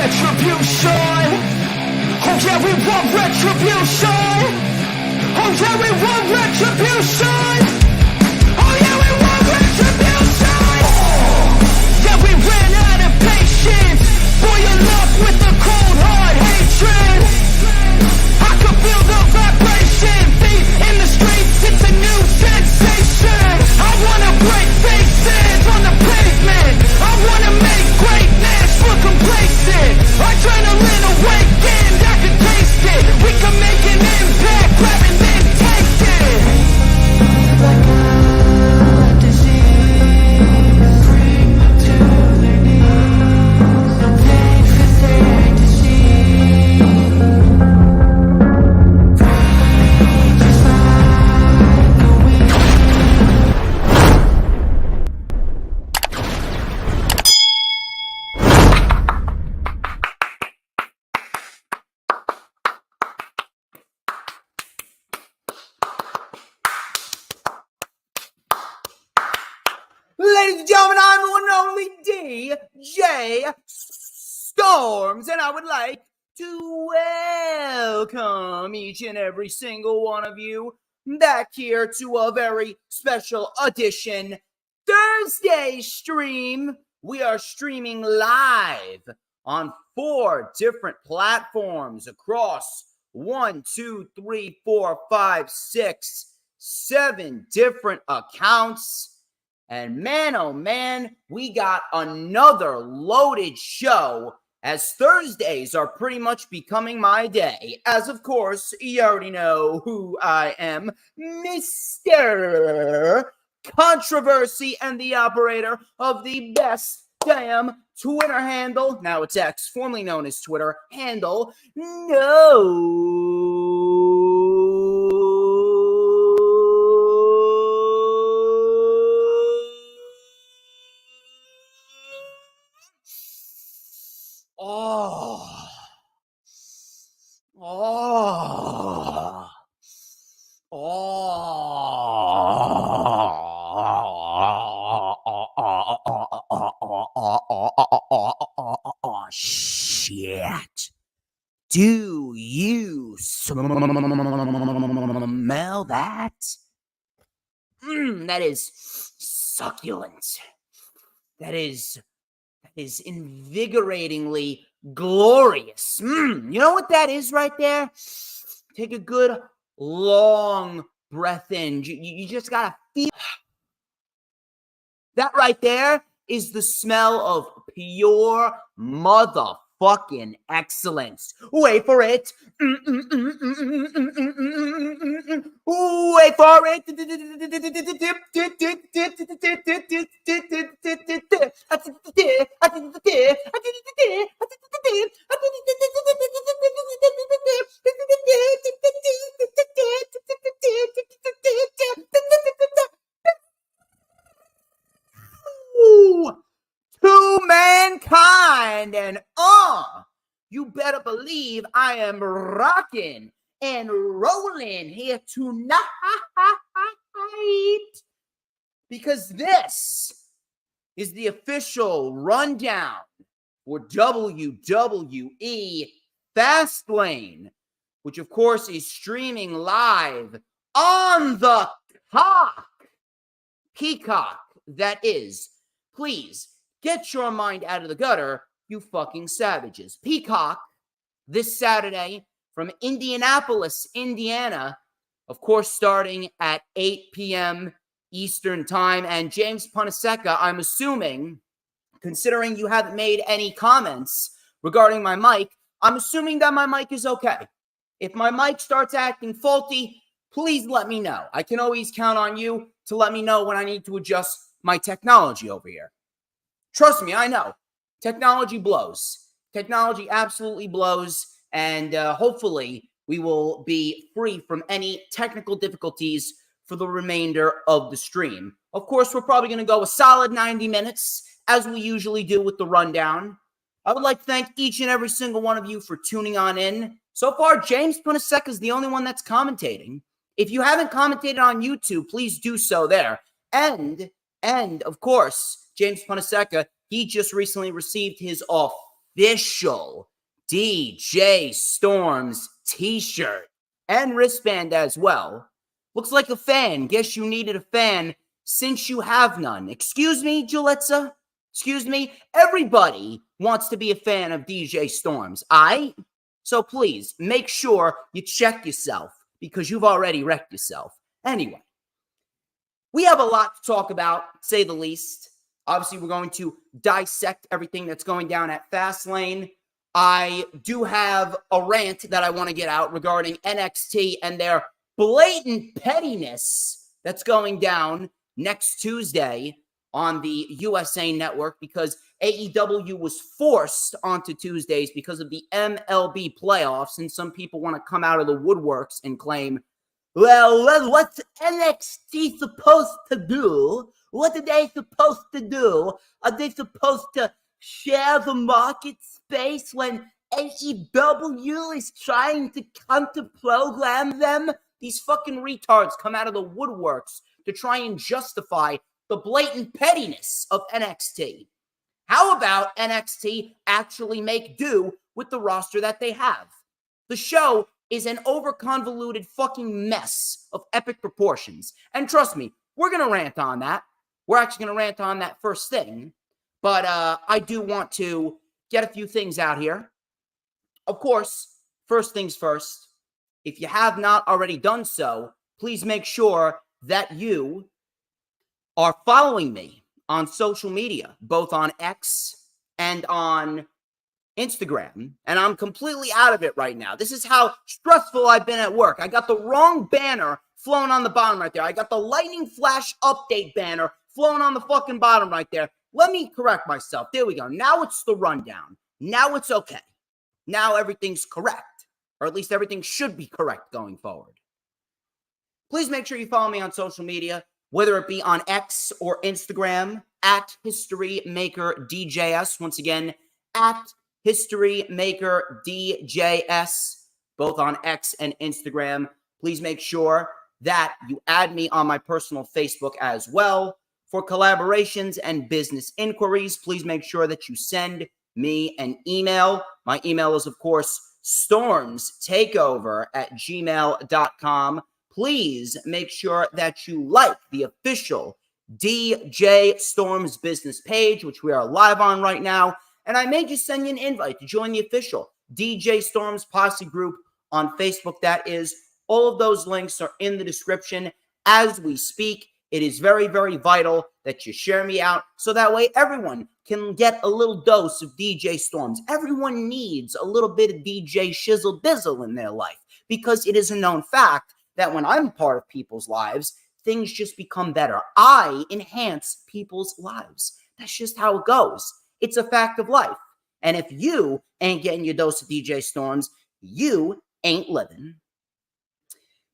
retribution. Oh yeah, we want retribution. Oh yeah, we want retribution. Oh yeah, we want retribution. Yeah, we ran out of patience. Boil up with the cold hard hatred. I can feel the vibration. Feet in the streets, it's a new sensation. I wanna break faces on the pavement. I wanna make greatness look complacent. Adrenaline awakened, I can taste it. We can make an impact, grab and then take it. Like a disease, bring them to their knees. Thanks for their disease. Just like a weed. Ladies and gentlemen, I'm the one and only DJ Storms, and I would like to welcome each and every single one of you back here to a very special edition Thursday stream. We are streaming live on 4 different platforms across 1, 2, 3, 4, 5, 6, 7 different accounts. And man, oh man, we got another loaded show, as Thursdays are pretty much becoming my day. As of course, you already know who I am, Mr. Controversy, and the operator of the best damn Twitter handle, now it's X, formerly known as Twitter, handle, shit. Do you smell that? That is succulent. That is invigoratingly glorious. You know what that is right there? Take a good long breath in. You just gotta feel. That right there is the smell of pure motherfucking excellence. Wait for it. Wait for it. To mankind, and you better believe I am rocking and rolling here tonight, because this is the official rundown for WWE FastLane, which of course is streaming live on the Peacock, that is. Please get your mind out of the gutter, you fucking savages. Peacock, this Saturday from Indianapolis, Indiana, of course, starting at 8 p.m. Eastern Time. And James Punaseca, I'm assuming, considering you haven't made any comments regarding my mic, I'm assuming that my mic is okay. If my mic starts acting faulty, please let me know. I can always count on you to let me know when I need to adjust my technology over here. Trust me, I know. Technology blows. Technology absolutely blows. And hopefully we will be free from any technical difficulties for the remainder of the stream. Of course, we're probably going to go a solid 90 minutes, as we usually do with the rundown. I would like to thank each and every single one of you for tuning on in. So far, James Punaseca is the only one that's commentating. If you haven't commentated on YouTube, please do so there. And of course, James Punaseca, he just recently received his official DJ Storms t-shirt and wristband as well. Looks like a fan. Guess you needed a fan since you have none. Excuse me, Julitza? Excuse me? Everybody wants to be a fan of DJ Storms, aight? So please, make sure you check yourself because you've already wrecked yourself. Anyway, we have a lot to talk about, to say the least. Obviously, we're going to dissect everything that's going down at FastLane. I do have a rant that I want to get out regarding NXT and their blatant pettiness that's going down next Tuesday on the USA Network because AEW was forced onto Tuesdays because of the MLB playoffs, and some people want to come out of the woodworks and claim, well, what's NXT supposed to do? What are they supposed to do? Are they supposed to share the market space when AEW is trying to counter-program them? These fucking retards come out of the woodworks to try and justify the blatant pettiness of NXT. How about NXT actually make do with the roster that they have? The show is an over-convoluted fucking mess of epic proportions. And trust me, we're going to rant on that. We're actually going to rant on that first thing. But I do want to get a few things out here. Of course, first things first, if you have not already done so, please make sure that you are following me on social media, both on X and on Instagram. And I'm completely out of it right now. This is how stressful I've been at work. I got the wrong banner flown on the bottom right there. I got the lightning flash update banner flown on the fucking bottom right there. Let me correct myself. There we go. Now it's the rundown. Now it's okay. Now everything's correct, or at least everything should be correct going forward. Please make sure you follow me on social media, whether it be on X or Instagram, at HistoryMakerDJS. Once again, at HistoryMakerDJS, both on X and Instagram. Please make sure that you add me on my personal Facebook as well. For collaborations and business inquiries, please make sure that you send me an email. My email is, of course, StormsTakeOver@gmail.com. Please make sure that you like the official DJ Storms business page, which we are live on right now. And I may just send you an invite to join the official DJ Storms Posse group on Facebook. That is, all of those links are in the description as we speak. It is very, very vital that you share me out so that way everyone can get a little dose of DJ Storms. Everyone needs a little bit of DJ Shizzle Bizzle in their life because it is a known fact that when I'm part of people's lives, things just become better. I enhance people's lives. That's just how it goes. It's a fact of life. And if you ain't getting your dose of DJ Storms, you ain't living.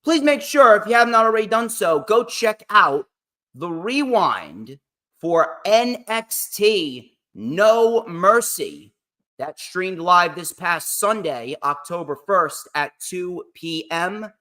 Please make sure, if you have not already done so, go check out the rewind for NXT No Mercy. That streamed live this past Sunday, October 1st at 2 p.m.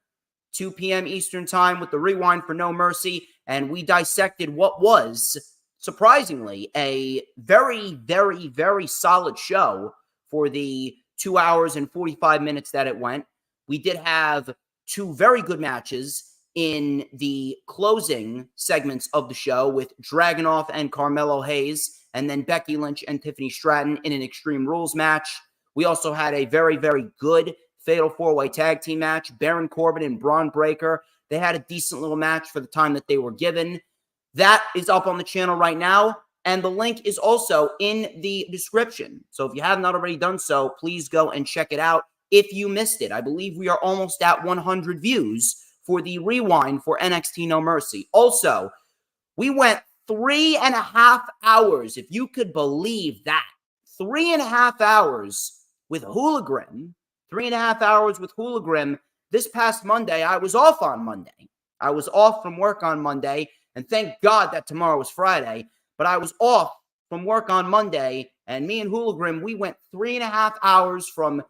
2 p.m. Eastern Time with the rewind for No Mercy. And we dissected what was, surprisingly, a very, very, very solid show for the 2 hours and 45 minutes that it went. We did have two very good matches in the closing segments of the show with Dragunov and Carmelo Hayes, and then Becky Lynch and Tiffany Stratton in an Extreme Rules match. We also had a very, very good Fatal 4-Way Tag Team match. Baron Corbin and Braun Breaker. They had a decent little match for the time that they were given. That is up on the channel right now, and the link is also in the description. So if you have not already done so, please go and check it out. If you missed it, I believe we are almost at 100 views for the rewind for NXT No Mercy. Also, we went 3.5 hours, if you could believe that. 3.5 hours with HooliGrim. 3.5 hours with HooliGrim. This past Monday, I was off on Monday. I was off from work on Monday, and thank God that tomorrow was Friday, but I was off from work on Monday, and me and HooliGrim, we went 3.5 hours from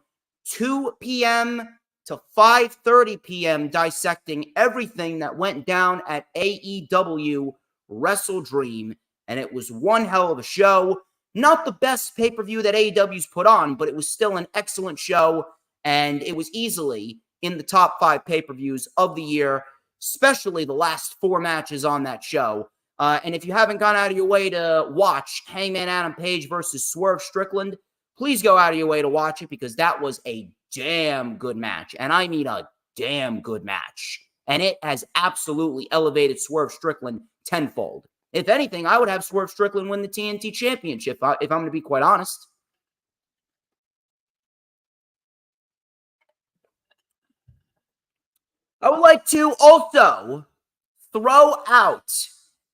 2 p.m. to 5:30 p.m. dissecting everything that went down at AEW WrestleDream, and it was one hell of a show. Not the best pay-per-view that AEW's put on, but it was still an excellent show, and it was easily in the top 5 pay-per-views of the year, especially the last 4 matches on that show. And if you haven't gone out of your way to watch Hangman Adam Page versus Swerve Strickland, please go out of your way to watch it, because that was a damn good match. And I mean a damn good match. And it has absolutely elevated Swerve Strickland tenfold. If anything, I would have Swerve Strickland win the TNT Championship, if I'm going to be quite honest. I would like to also throw out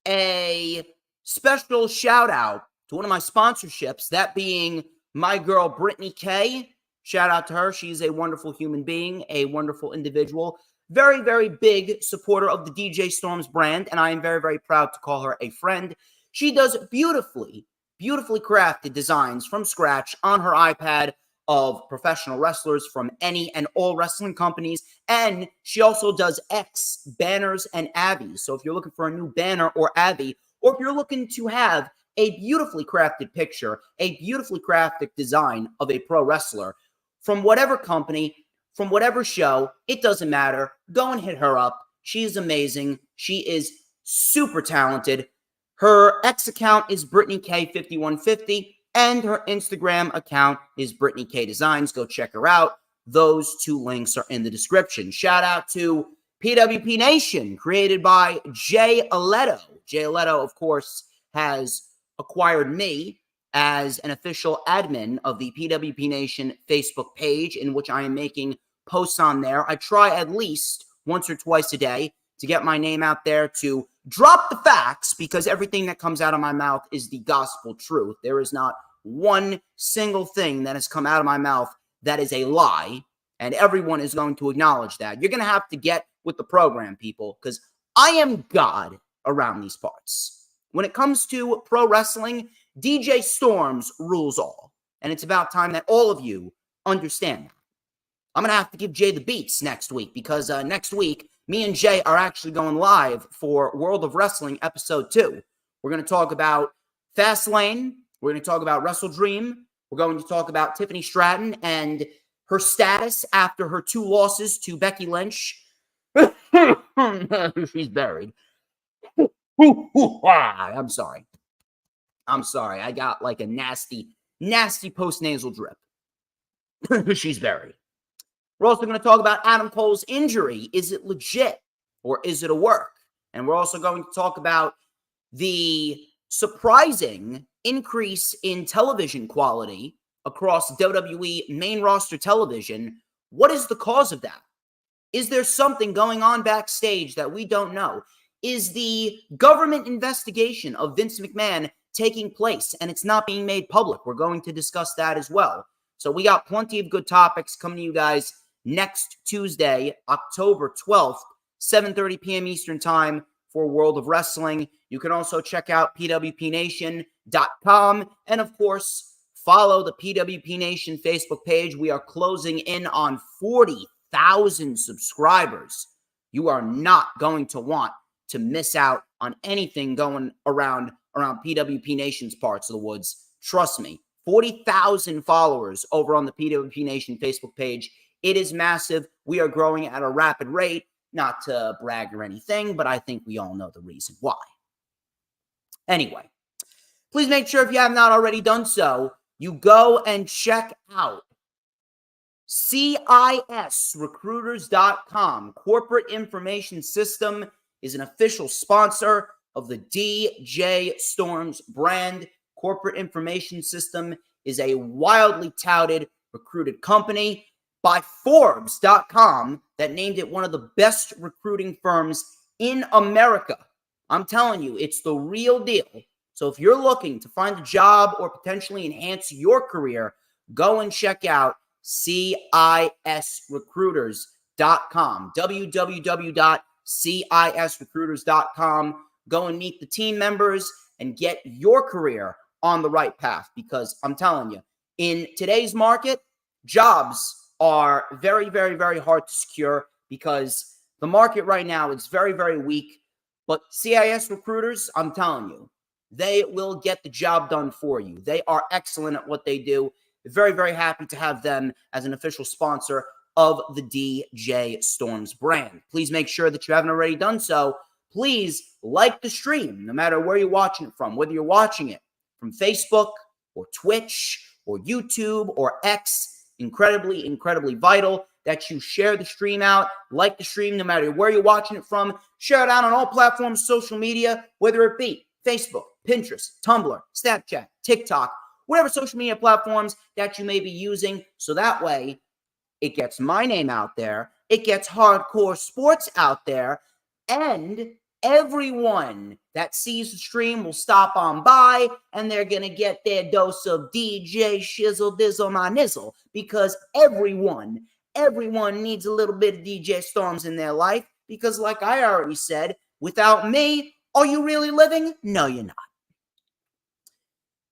a special shout out to one of my sponsorships, that being my girl, Brittany K. Shout out to her. She's a wonderful human being, a wonderful individual, very, very big supporter of the DJ Storms brand, and I am very, very proud to call her a friend. She does beautifully, beautifully crafted designs from scratch on her iPad of professional wrestlers from any and all wrestling companies, and she also does X banners and Abbies. So if you're looking for a new banner or Abbie, or if you're looking to have a beautifully crafted picture, a beautifully crafted design of a pro wrestler from whatever company, from whatever show, it doesn't matter. Go and hit her up. She is amazing. She is super talented. Her X account is Brittany K5150, and her Instagram account is Brittany K Designs. Go check her out. Those 2 links are in the description. Shout out to PWP Nation, created by Jay Aletto. Jay Aletto, of course, has acquired me as an official admin of the PWP Nation Facebook page, in which I am making posts on there. I try at least once or twice a day to get my name out there to drop the facts, because everything that comes out of my mouth is the gospel truth. There is not one single thing that has come out of my mouth that is a lie, and everyone is going to acknowledge that. You're going to have to get with the program, people, because I am God around these parts. When it comes to pro wrestling, DJ Storms rules all, and it's about time that all of you understand that. I'm going to have to give Jay the beats next week, because next week, me and Jay are actually going live for World of Wrestling Episode 2. We're going to talk about FastLane. We're going to talk about WrestleDream. We're going to talk about Tiffany Stratton and her status after her 2 losses to Becky Lynch. She's buried. I'm sorry. I got like a nasty, nasty post-nasal drip. She's buried. We're also going to talk about Adam Cole's injury. Is it legit or is it a work? And we're also going to talk about the surprising increase in television quality across WWE main roster television. What is the cause of that? Is there something going on backstage that we don't know? Is the government investigation of Vince McMahon taking place and it's not being made public? We're going to discuss that as well. So we got plenty of good topics coming to you guys next Tuesday, October 12th, 7:30 p.m. Eastern Time for World of Wrestling. You can also check out pwpnation.com, and of course, follow the PWP Nation Facebook page. We are closing in on 40,000 subscribers. You are not going to want to miss out on anything going around PWP Nation's parts of the woods. Trust me, 40,000 followers over on the PWP Nation Facebook page. It is massive. We are growing at a rapid rate. Not to brag or anything, but I think we all know the reason why. Anyway, please make sure, if you have not already done so, you go and check out CISRecruiters.com. Corporate Information System is an official sponsor of the DJ Storms brand. Corporate Information System is a wildly touted, recruited company by Forbes.com that named it one of the best recruiting firms in America. I'm telling you, it's the real deal. So if you're looking to find a job or potentially enhance your career, go and check out CISRecruiters.com. www.CISRecruiters.com. Go and meet the team members and get your career on the right path, because I'm telling you, in today's market, jobs are very, very, very hard to secure, because the market right now is very, very weak. But CIS Recruiters, I'm telling you, they will get the job done for you. They are excellent at what they do. Very, very happy to have them as an official sponsor of the DJ Storms brand. Please make sure that you haven't already done so. Please like the stream, no matter where you're watching it from, whether you're watching it from Facebook or Twitch or YouTube or X. Incredibly, incredibly vital that you share the stream out, like the stream, no matter where you're watching it from. Share it out on all platforms, social media, whether it be Facebook, Pinterest, Tumblr, Snapchat, TikTok, whatever social media platforms that you may be using. So that way, it gets my name out there, it gets hardcore sports out there, and everyone that sees the stream will stop on by and they're going to get their dose of DJ Shizzle Dizzle My Nizzle, because everyone needs a little bit of DJ Storms in their life, because like I already said, without me, are you really living? No, you're not.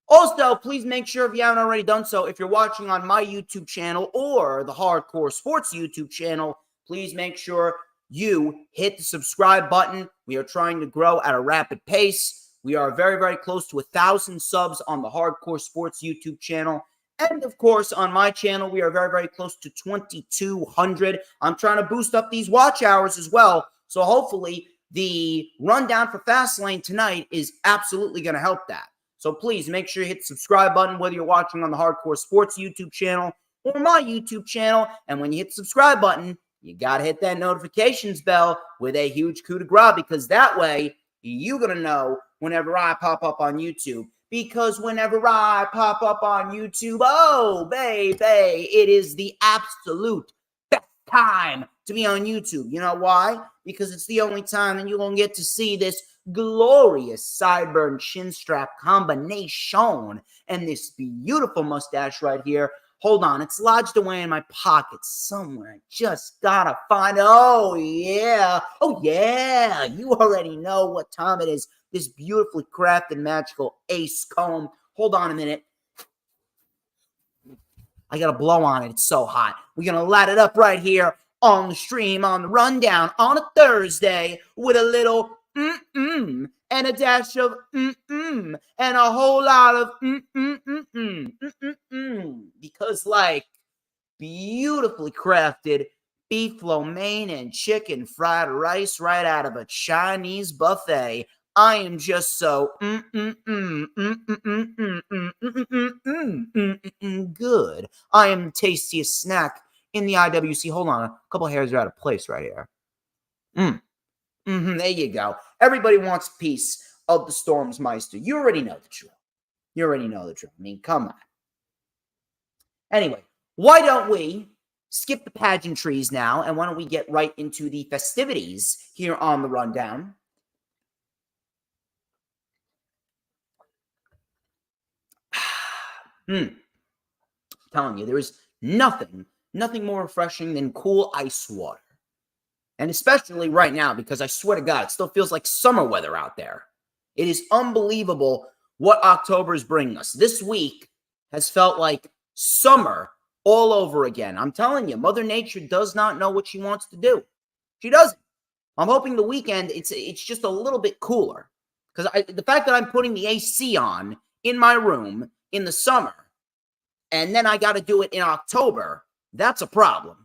Also, please make sure, if you haven't already done so, if you're watching on my YouTube channel or the Hardcore Sports YouTube channel, please make sure you hit the subscribe button. We are trying to grow at a rapid pace. We are very, very close to 1,000 subs on the Hardcore Sports YouTube channel. And, of course, on my channel, we are very, very close to 2,200. I'm trying to boost up these watch hours as well. So, hopefully, the rundown for Fastlane tonight is absolutely going to help that. So please make sure you hit the subscribe button, whether you're watching on the Hardcore Sports YouTube channel or my YouTube channel. And when you hit the subscribe button, you got to hit that notifications bell with a huge coup de grace, because that way you're going to know whenever I pop up on YouTube. Because whenever I pop up on YouTube, oh, baby, it is the absolute best time to be on YouTube. You know why? Because it's the only time that you're going to get to see this glorious sideburn chin strap combination and this beautiful mustache right here. Hold on, it's lodged away in my pocket somewhere. I just gotta find it. Oh yeah, you already know what time it is. This beautifully crafted magical ace comb. Hold on a minute, I gotta blow on it. It's so hot. We're gonna light it up right here on the stream, on the rundown, on a Thursday with a little and a dash of and a whole lot of because, like, beautifully crafted beef lo mein and chicken fried rice right out of a Chinese buffet. I am just so good. I am the tastiest snack in the IWC. Hold on, a couple hairs are out of place right here. There you go. Everybody wants a piece of the Storms Meister. You already know the drill. I mean, come on. Anyway, why don't we skip the pageantries now, and why don't we get right into the festivities here on the rundown? I'm telling you, there is nothing more refreshing than cool ice water. And especially right now, because I swear to God, it still feels like summer weather out there. It is unbelievable what October is bringing us. This week has felt like summer all over again. I'm telling you, Mother Nature does not know what she wants to do. She doesn't. I'm hoping the weekend, it's just a little bit cooler. Because the fact that I'm putting the AC on in my room in the summer, and then I got to do it in October, that's a problem.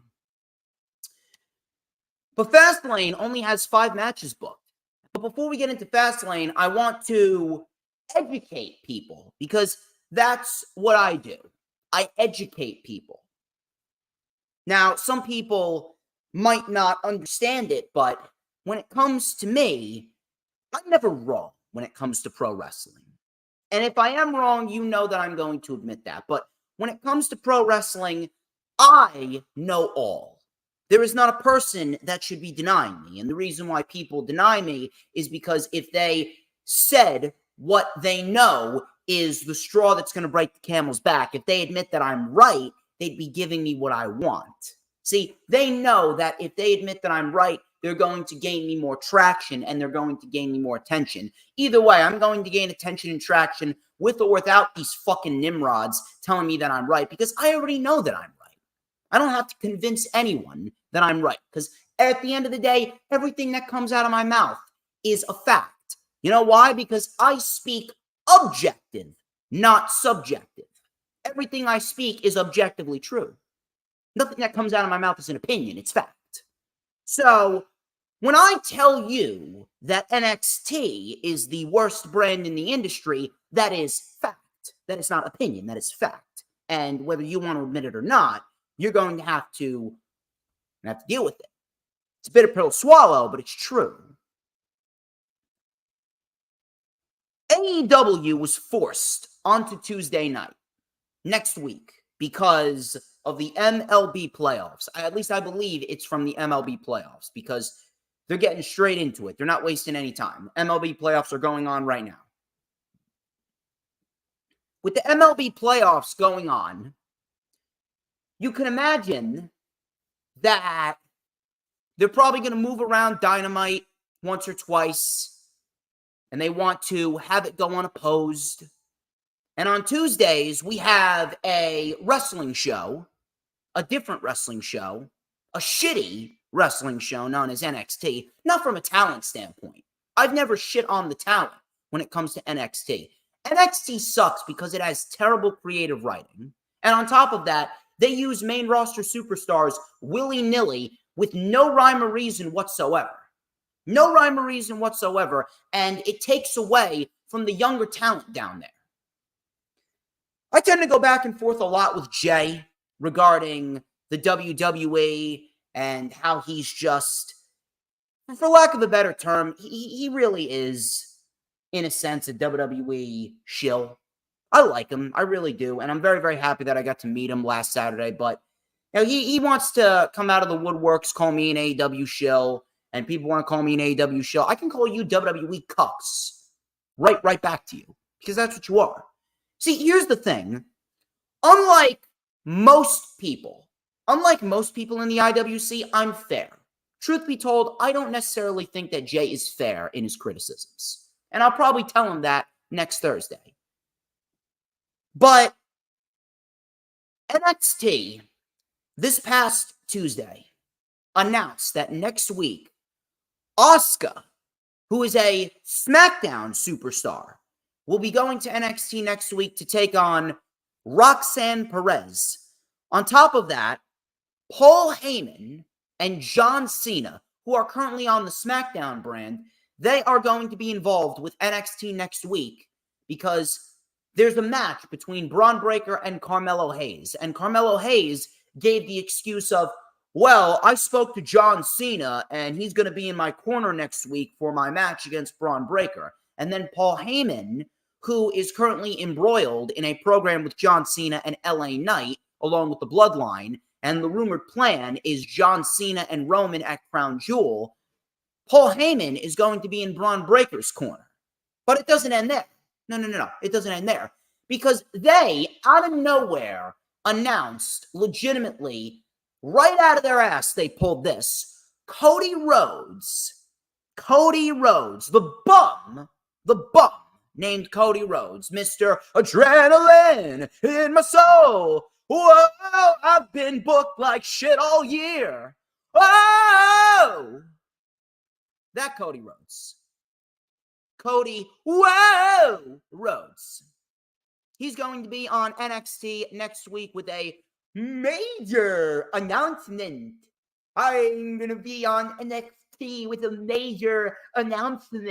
But Fastlane only has 5 matches booked. But before we get into Fastlane, I want to educate people, because that's what I do. I educate people. Now, some people might not understand it, but when it comes to me, I'm never wrong when it comes to pro wrestling. And if I am wrong, you know that I'm going to admit that. But when it comes to pro wrestling, I know all. There is not a person that should be denying me. And the reason why people deny me is because if they said what they know is the straw that's going to break the camel's back, if they admit that I'm right, they'd be giving me what I want. See, they know that if they admit that I'm right, they're going to gain me more traction and they're going to gain me more attention. Either way, I'm going to gain attention and traction with or without these fucking nimrods telling me that I'm right, because I already know that I'm right. I don't have to convince anyone that I'm right, because at the end of the day, everything that comes out of my mouth is a fact. You know why? Because I speak objective, not subjective. Everything I speak is objectively true. Nothing that comes out of my mouth is an opinion, it's fact. So, when I tell you that NXT is the worst brand in the industry, that is fact. That is not opinion, that is fact. And whether you want to admit it or not, you're going to have to deal with it. It's a bitter pill to swallow, but it's true. AEW was forced onto Tuesday night next week because of the MLB playoffs. At least I believe it's from the MLB playoffs because they're getting straight into it. They're not wasting any time. MLB playoffs are going on right now. With the MLB playoffs going on, you can imagine that they're probably going to move around Dynamite once or twice, and they want to have it go unopposed. And on Tuesdays, we have a wrestling show, a different wrestling show, a shitty wrestling show known as NXT, not from a talent standpoint. I've never shit on the talent when it comes to NXT. NXT sucks because it has terrible creative writing. And on top of that, they use main roster superstars willy-nilly with no rhyme or reason whatsoever. No rhyme or reason whatsoever, and it takes away from the younger talent down there. I tend to go back and forth a lot with Jay regarding the WWE and how he's just, for lack of a better term, he really is, in a sense, a WWE shill. I like him. I really do. And I'm very, very happy that I got to meet him last Saturday. But you know, he wants to come out of the woodworks, call me an AEW shill, and people want to call me an AEW shill. I can call you WWE cucks. Right back to you. Because that's what you are. See, here's the thing. Unlike most people in the IWC, I'm fair. Truth be told, I don't necessarily think that Jay is fair in his criticisms. And I'll probably tell him that next Thursday. But NXT, this past Tuesday, announced that next week, Asuka, who is a SmackDown superstar, will be going to NXT next week to take on Roxanne Perez. On top of that, Paul Heyman and John Cena, who are currently on the SmackDown brand, they are going to be involved with NXT next week because there's a match between Braun Breaker and Carmelo Hayes. And Carmelo Hayes gave the excuse of, well, I spoke to John Cena and he's going to be in my corner next week for my match against Braun Breaker. And then Paul Heyman, who is currently embroiled in a program with John Cena and LA Knight, along with the Bloodline, and the rumored plan is John Cena and Roman at Crown Jewel, Paul Heyman is going to be in Braun Breaker's corner. But it doesn't end there. No. It doesn't end there. Because they, out of nowhere, announced legitimately, right out of their ass, they pulled this. Cody Rhodes, the bum, named Cody Rhodes, Mr. Adrenaline in my soul. Whoa, I've been booked like shit all year. Oh, that Cody Rhodes. Rhodes. He's going to be on NXT next week with a major announcement. I'm going to be on NXT with a major announcement.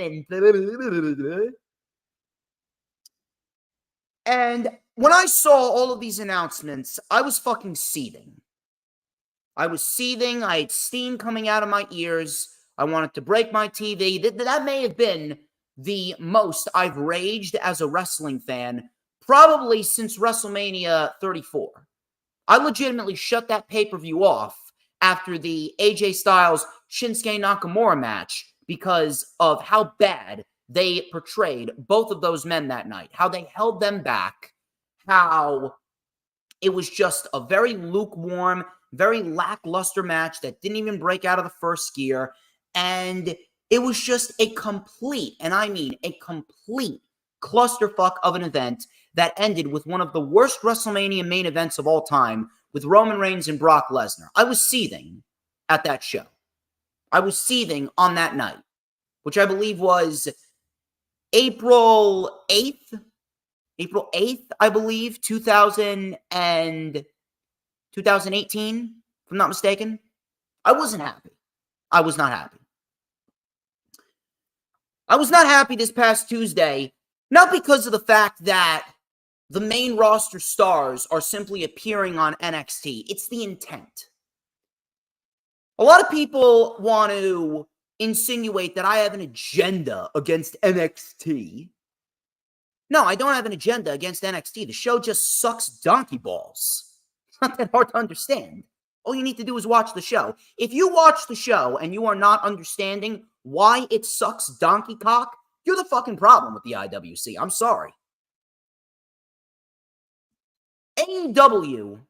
And when I saw all of these announcements, I was fucking seething. I had steam coming out of my ears. I wanted to break my TV. That may have been the most I've raged as a wrestling fan probably since WrestleMania 34. I legitimately shut that pay-per-view off after the AJ Styles Shinsuke Nakamura match because of how bad they portrayed both of those men that night, how they held them back, how it was just a very lukewarm, very lackluster match that didn't even break out of the first gear, and it was just a complete, and I mean a complete clusterfuck of an event that ended with one of the worst WrestleMania main events of all time with Roman Reigns and Brock Lesnar. I was seething at that show. I was seething on that night, which I believe was April 8th, April 8th, I believe, 2018, if I'm not mistaken. I wasn't happy. I was not happy. I was not happy this past Tuesday, not because of the fact that the main roster stars are simply appearing on NXT. It's the intent. A lot of people want to insinuate that I have an agenda against NXT. No, I don't have an agenda against NXT. The show just sucks donkey balls. It's not that hard to understand. All you need to do is watch the show. If you watch the show and you are not understanding why it sucks donkey cock, you're the fucking problem with the IWC. I'm sorry. AEW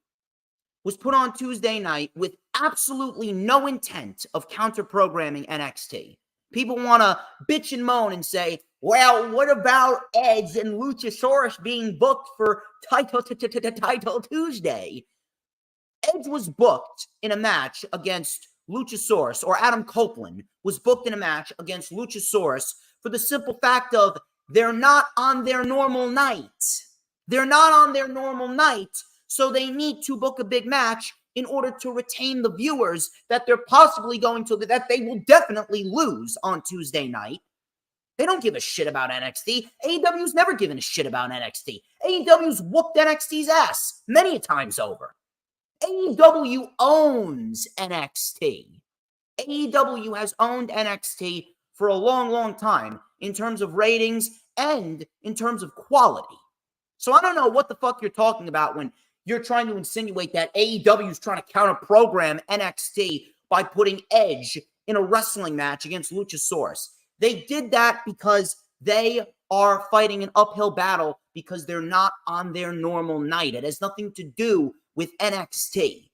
was put on Tuesday night with absolutely no intent of counter-programming NXT. People want to bitch and moan and say, well, what about Edge and Luchasaurus being booked for Title Tuesday? Edge was booked in a match against Luchasaurus, or Adam Copeland was booked in a match against Luchasaurus for the simple fact of they're not on their normal night. They're not on their normal night, so they need to book a big match in order to retain the viewers that they're possibly going to, that they will definitely lose on Tuesday night. They don't give a shit about NXT. AEW's never given a shit about NXT. AEW's whooped NXT's ass many times over. AEW owns NXT. AEW has owned NXT for a long, long time in terms of ratings and in terms of quality. So I don't know what the fuck you're talking about when you're trying to insinuate that AEW is trying to counter-program NXT by putting Edge in a wrestling match against Luchasaurus. They did that because they are fighting an uphill battle because they're not on their normal night. It has nothing to do with NXT.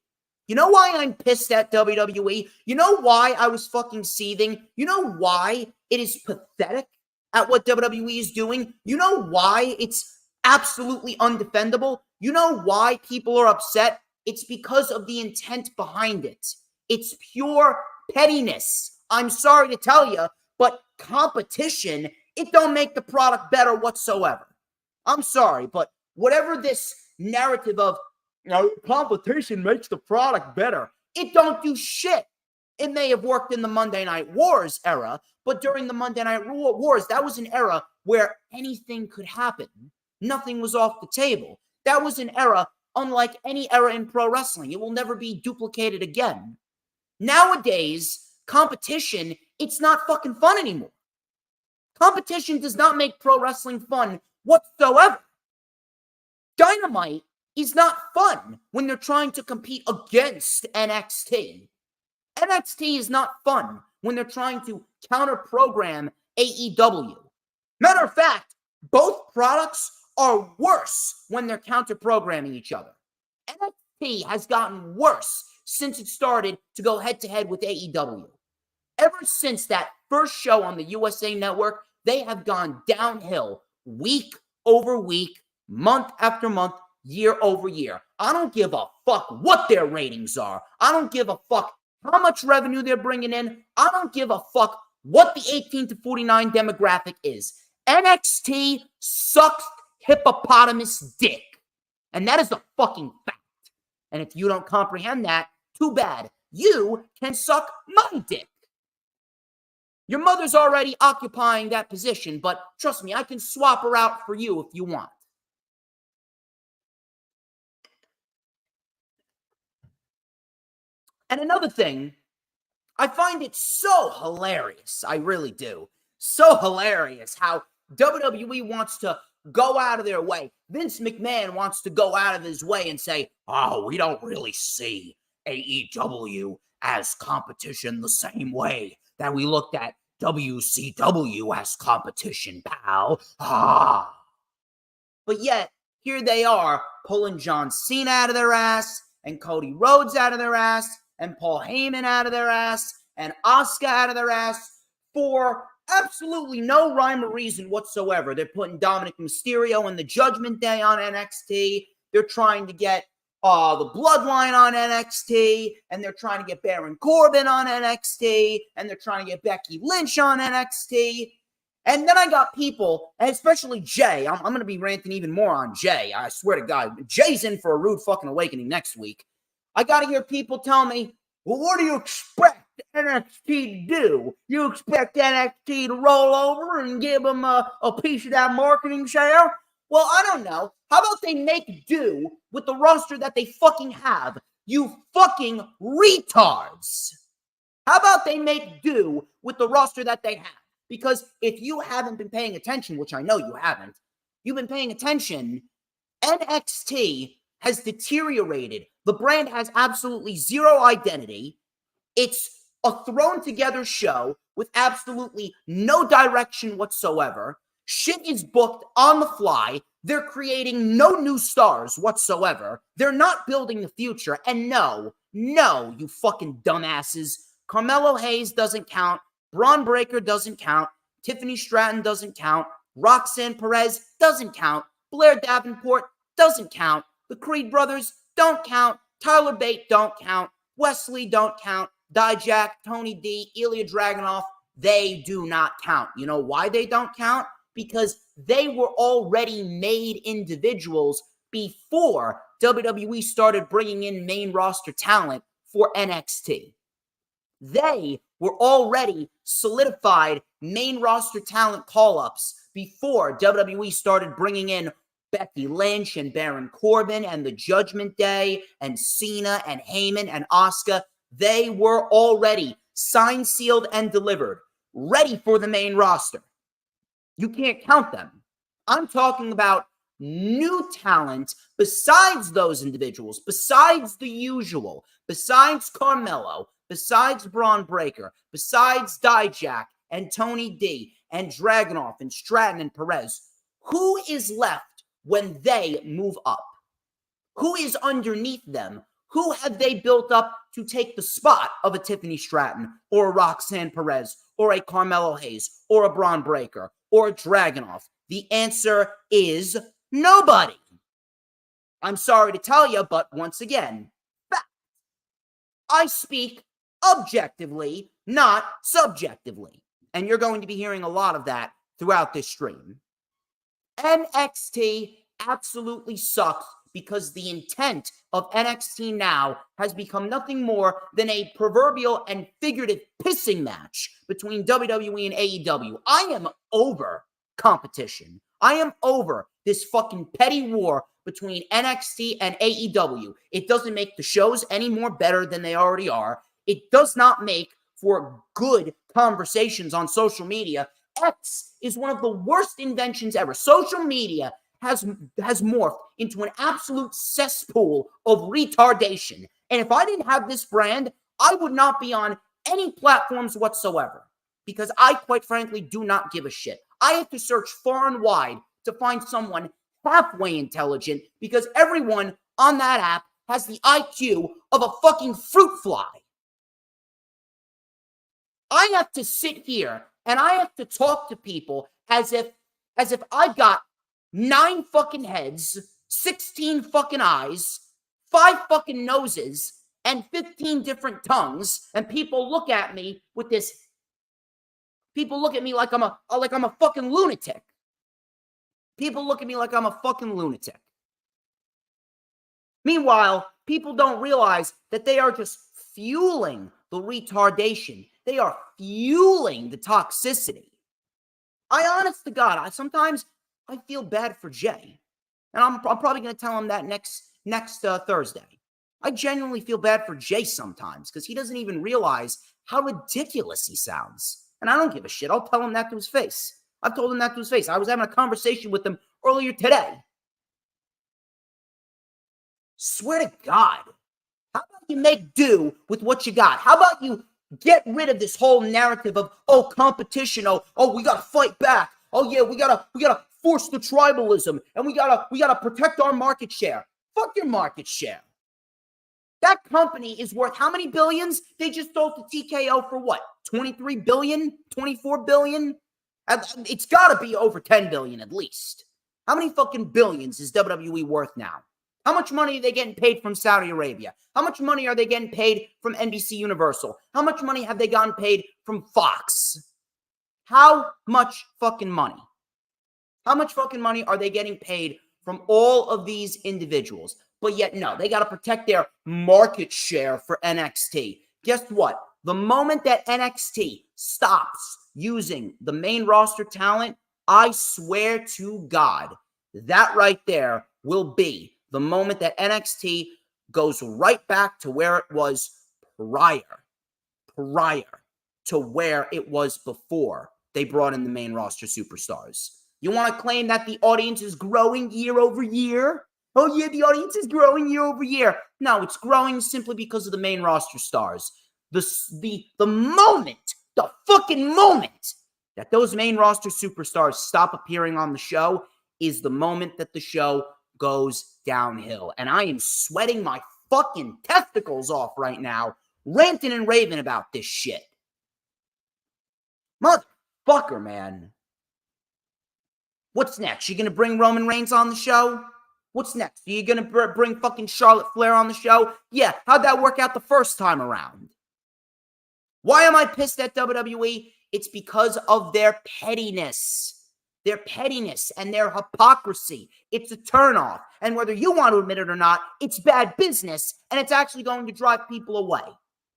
You know why I'm pissed at WWE? You know why I was fucking seething? You know why it is pathetic at what WWE is doing? You know why it's absolutely undefendable? You know why people are upset? It's because of the intent behind it. It's pure pettiness. I'm sorry to tell you, but competition, it don't make the product better whatsoever. I'm sorry, but whatever this narrative of, you know, competition makes the product better, it don't do shit. It may have worked in the Monday Night Wars era, but during the Monday Night Wars, that was an era where anything could happen. Nothing was off the table. That was an era unlike any era in pro wrestling. It will never be duplicated again. Nowadays, competition, it's not fucking fun anymore. Competition does not make pro wrestling fun whatsoever. Dynamite is not fun when they're trying to compete against NXT. NXT is not fun when they're trying to counter-program AEW. Matter of fact, both products are worse when they're counter-programming each other. NXT has gotten worse since it started to go head-to-head with AEW. Ever since that first show on the USA Network, they have gone downhill week over week, month after month, year over year. I don't give a fuck what their ratings are. I don't give a fuck how much revenue they're bringing in. I don't give a fuck what the 18 to 49 demographic is. NXT sucks hippopotamus dick. And that is a fucking fact. And if you don't comprehend that, too bad. You can suck my dick. Your mother's already occupying that position, but trust me, I can swap her out for you if you want. And another thing, I find it so hilarious. I really do. So hilarious how WWE wants to go out of their way. Vince McMahon wants to go out of his way and say, oh, we don't really see AEW as competition the same way that we looked at WCW as competition, pal. Ah. But yet, here they are pulling John Cena out of their ass and Cody Rhodes out of their ass and Paul Heyman out of their ass and Asuka out of their ass for absolutely no rhyme or reason whatsoever. They're putting Dominic Mysterio and the Judgment Day on NXT. They're trying to get the Bloodline on NXT, and they're trying to get Baron Corbin on NXT, and they're trying to get Becky Lynch on NXT. And then I got people, and especially Jay. I'm going to be ranting even more on Jay. I swear to God. Jay's in for a rude fucking awakening next week. I got to hear people tell me, well, what do you expect NXT to do? You expect NXT to roll over and give them a piece of that marketing share? Well, I don't know. How about they make do with the roster that they fucking have? You fucking retards. How about they make do with the roster that they have? Because if you haven't been paying attention, which I know you haven't, you've been paying attention, NXT has deteriorated. The brand has absolutely zero identity. It's a thrown together show with absolutely no direction whatsoever. Shit is booked on the fly. They're creating no new stars whatsoever. They're not building the future. And no, you fucking dumbasses. Carmelo Hayes doesn't count. Braun Breaker doesn't count. Tiffany Stratton doesn't count. Roxanne Perez doesn't count. Blair Davenport doesn't count. The Creed brothers don't count. Tyler Bate don't count. Wesley don't count. Dijak, Tony D, Ilya Dragunov, they do not count. You know why they don't count? Because they were already made individuals before WWE started bringing in main roster talent for NXT. They were already solidified main roster talent call-ups before WWE started bringing in Becky Lynch and Baron Corbin and the Judgment Day and Cena and Heyman and Asuka. They were already signed, sealed, and delivered, ready for the main roster. You can't count them. I'm talking about new talent besides those individuals, besides the usual, besides Carmelo, besides Braun Breaker, besides Dijak and Tony D and Dragunov and Stratton and Perez. Who is left when they move up? Who is underneath them? Who have they built up to take the spot of a Tiffany Stratton or a Roxanne Perez or a Carmelo Hayes or a Braun Breaker or a Dragunov? The answer is nobody. I'm sorry to tell you, but once again, fact. I speak objectively, not subjectively. And you're going to be hearing a lot of that throughout this stream. NXT absolutely sucks because the intent of NXT now has become nothing more than a proverbial and figurative pissing match between WWE and AEW. I am over competition. I am over this fucking petty war between NXT and AEW. It doesn't make the shows any more better than they already are. It does not make for good conversations on social media. X is one of the worst inventions ever. Social media has morphed into an absolute cesspool of retardation. And if I didn't have this brand, I would not be on any platforms whatsoever. Because I, quite frankly, do not give a shit. I have to search far and wide to find someone halfway intelligent because everyone on that app has the IQ of a fucking fruit fly. I have to sit here and I have to talk to people as if I've got 9 fucking heads, 16 fucking eyes, 5 fucking noses, and 15 different tongues, and people look at me with this. People look at me like I'm a fucking lunatic. People look at me like I'm a fucking lunatic. Meanwhile, people don't realize that they are just fueling the retardation. They are fueling the toxicity. Honest to God, sometimes I feel bad for Jay. And I'm probably going to tell him that next Thursday. I genuinely feel bad for Jay sometimes because he doesn't even realize how ridiculous he sounds. And I don't give a shit. I'll tell him that to his face. I've told him that to his face. I was having a conversation with him earlier today. Swear to God. How about you make do with what you got? How about you get rid of this whole narrative of, competition. Oh, we got to fight back. Oh, yeah, we got to force the tribalism. And we got to protect our market share. Fuck your market share. That company is worth how many billions? They just sold to TKO for what? 23 billion? 24 billion? It's got to be over 10 billion at least. How many fucking billions is WWE worth now? How much money are they getting paid from Saudi Arabia? How much money are they getting paid from NBC Universal? How much money have they gotten paid from Fox? How much fucking money? How much fucking money are they getting paid from all of these individuals? But yet, no, they got to protect their market share for NXT. Guess what? The moment that NXT stops using the main roster talent, I swear to God, that right there will be the moment that NXT goes right back to where it was prior to where it was before they brought in the main roster superstars. You want to claim that the audience is growing year over year? Oh yeah, the audience is growing year over year. No, it's growing simply because of the main roster stars. The fucking moment that those main roster superstars stop appearing on the show is the moment that the show goes downhill. And I am sweating my fucking testicles off right now, ranting and raving about this shit. Motherfucker, man. What's next? You gonna bring Roman Reigns on the show? What's next? Are you gonna bring fucking Charlotte Flair on the show? Yeah, how'd that work out the first time around? Why am I pissed at WWE? It's because of their pettiness. Their pettiness and their hypocrisy. It's a turnoff. And whether you want to admit it or not, it's bad business, and it's actually going to drive people away.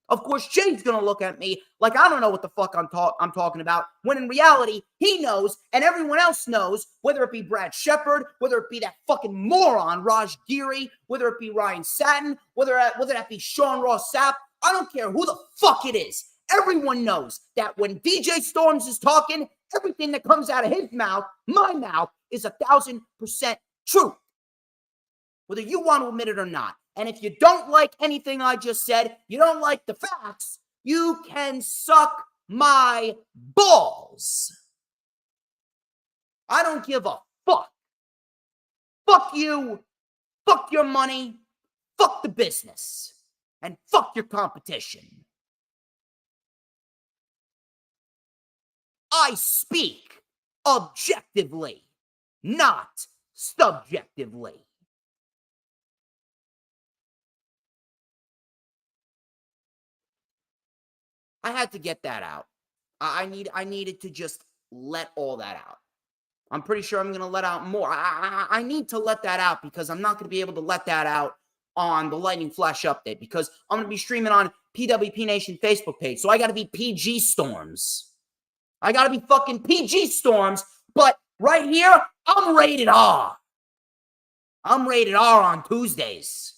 Of course, Jay's going to look at me like I don't know what the fuck I'm talking about, when in reality, he knows, and everyone else knows, whether it be Brad Shepard, whether it be that fucking moron, Raj Giri, whether it be Ryan Satin, whether that be Sean Ross Sapp, I don't care who the fuck it is. Everyone knows that when DJ Storms is talking, everything that comes out of his mouth, my mouth, is 1,000% true. Whether you want to admit it or not. And if you don't like anything I just said, you don't like the facts, you can suck my balls. I don't give a fuck. Fuck you. Fuck your money. Fuck the business. And fuck your competition. I speak objectively, not subjectively. I had to get that out. I needed to just let all that out. I'm pretty sure I'm going to let out more. I need to let that out because I'm not going to be able to let that out on the Lightning Flash update because I'm going to be streaming on PWP Nation Facebook page. So I got to be PG Storms. I got to be fucking PG Storms. But right here, I'm rated R. I'm rated R on Tuesdays.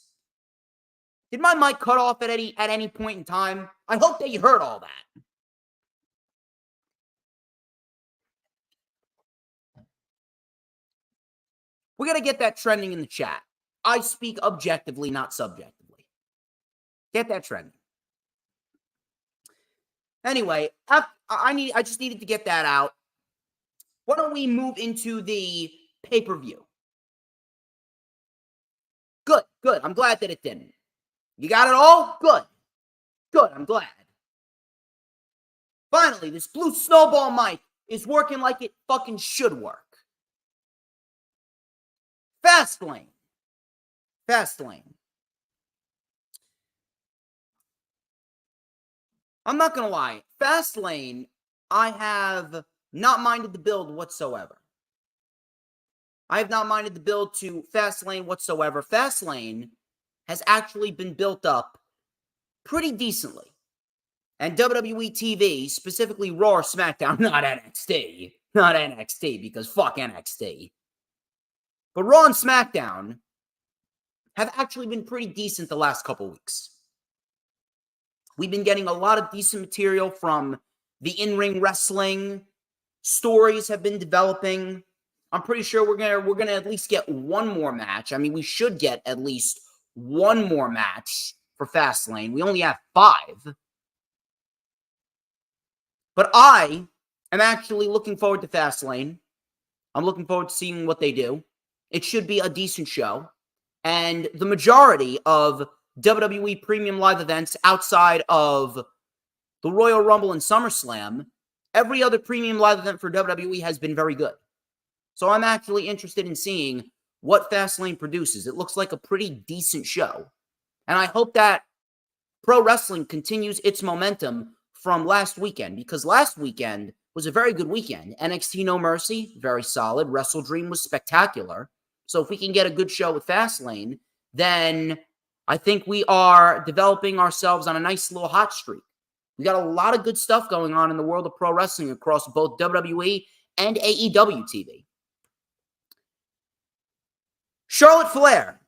Did my mic cut off at any point in time? I hope that you heard all that. We got to get that trending in the chat. I speak objectively, not subjectively. Get that trending. Anyway, I just needed to get that out. Why don't we move into the pay-per-view? Good. I'm glad that it didn't. You got it all? Good. I'm glad. Finally, this blue snowball mic is working like it fucking should work. FastLane. I'm not going to lie. FastLane, I have not minded the build whatsoever. I have not minded the build to FastLane whatsoever. FastLane has actually been built up pretty decently. And WWE TV, specifically Raw or SmackDown, not NXT, because fuck NXT. But Raw and SmackDown have actually been pretty decent the last couple weeks. We've been getting a lot of decent material from the in-ring wrestling. Stories have been developing. I'm pretty sure we're gonna at least get one more match. I mean, we should get at least one more match for FastLane. We only have 5. But I am actually looking forward to FastLane. I'm looking forward to seeing what they do. It should be a decent show. And the majority of WWE Premium Live events outside of the Royal Rumble and SummerSlam, every other Premium Live event for WWE has been very good. So I'm actually interested in seeing what FastLane produces. It looks like a pretty decent show. And I hope that pro wrestling continues its momentum from last weekend, because last weekend was a very good weekend. NXT No Mercy, very solid. WrestleDream was spectacular. So if we can get a good show with FastLane, then I think we are developing ourselves on a nice little hot streak. We got a lot of good stuff going on in the world of pro wrestling across both WWE and AEW TV. Charlotte Flair,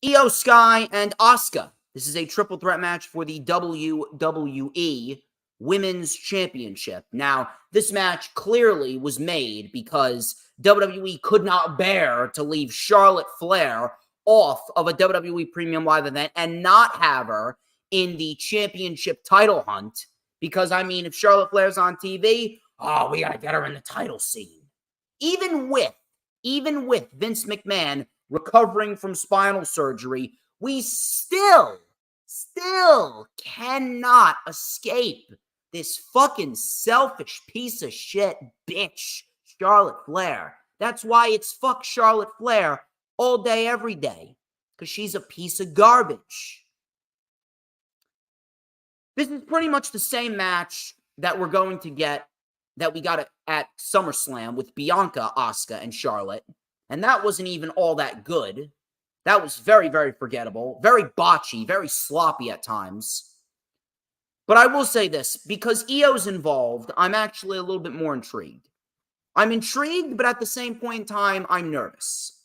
Io Sky, and Asuka. This is a triple threat match for the WWE Women's Championship. Now, this match clearly was made because WWE could not bear to leave Charlotte Flair off of a WWE Premium Live event and not have her in the championship title hunt. Because, I mean, if Charlotte Flair's on TV, oh, we got to get her in the title scene. Even with Vince McMahon recovering from spinal surgery, we still cannot escape this fucking selfish piece of shit bitch, Charlotte Flair. That's why it's fuck Charlotte Flair all day, every day. Because she's a piece of garbage. This is pretty much the same match that we're going to get, that we got at SummerSlam with Bianca, Asuka, and Charlotte. And that wasn't even all that good. That was very, very forgettable. Very botchy, very sloppy at times. But I will say this, because Io's involved, I'm actually a little bit more intrigued. I'm intrigued, but at the same point in time, I'm nervous.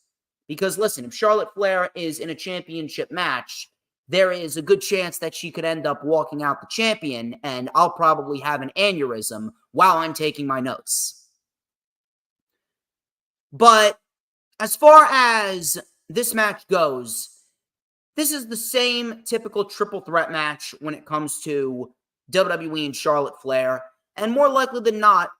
Because listen, if Charlotte Flair is in a championship match, there is a good chance that she could end up walking out the champion, and I'll probably have an aneurysm while I'm taking my notes. But as far as this match goes, this is the same typical triple threat match when it comes to WWE and Charlotte Flair. And more likely than not,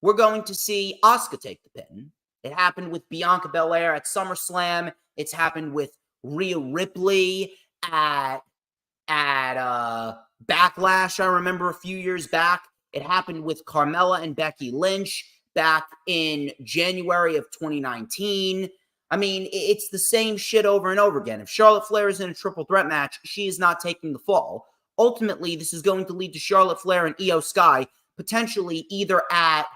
we're going to see Asuka take the pin. It happened with Bianca Belair at SummerSlam. It's happened with Rhea Ripley at Backlash, I remember a few years back. It happened with Carmella and Becky Lynch back in January of 2019. I mean, it's the same shit over and over again. If Charlotte Flair is in a triple threat match, she is not taking the fall. Ultimately, this is going to lead to Charlotte Flair and Io Sky potentially either at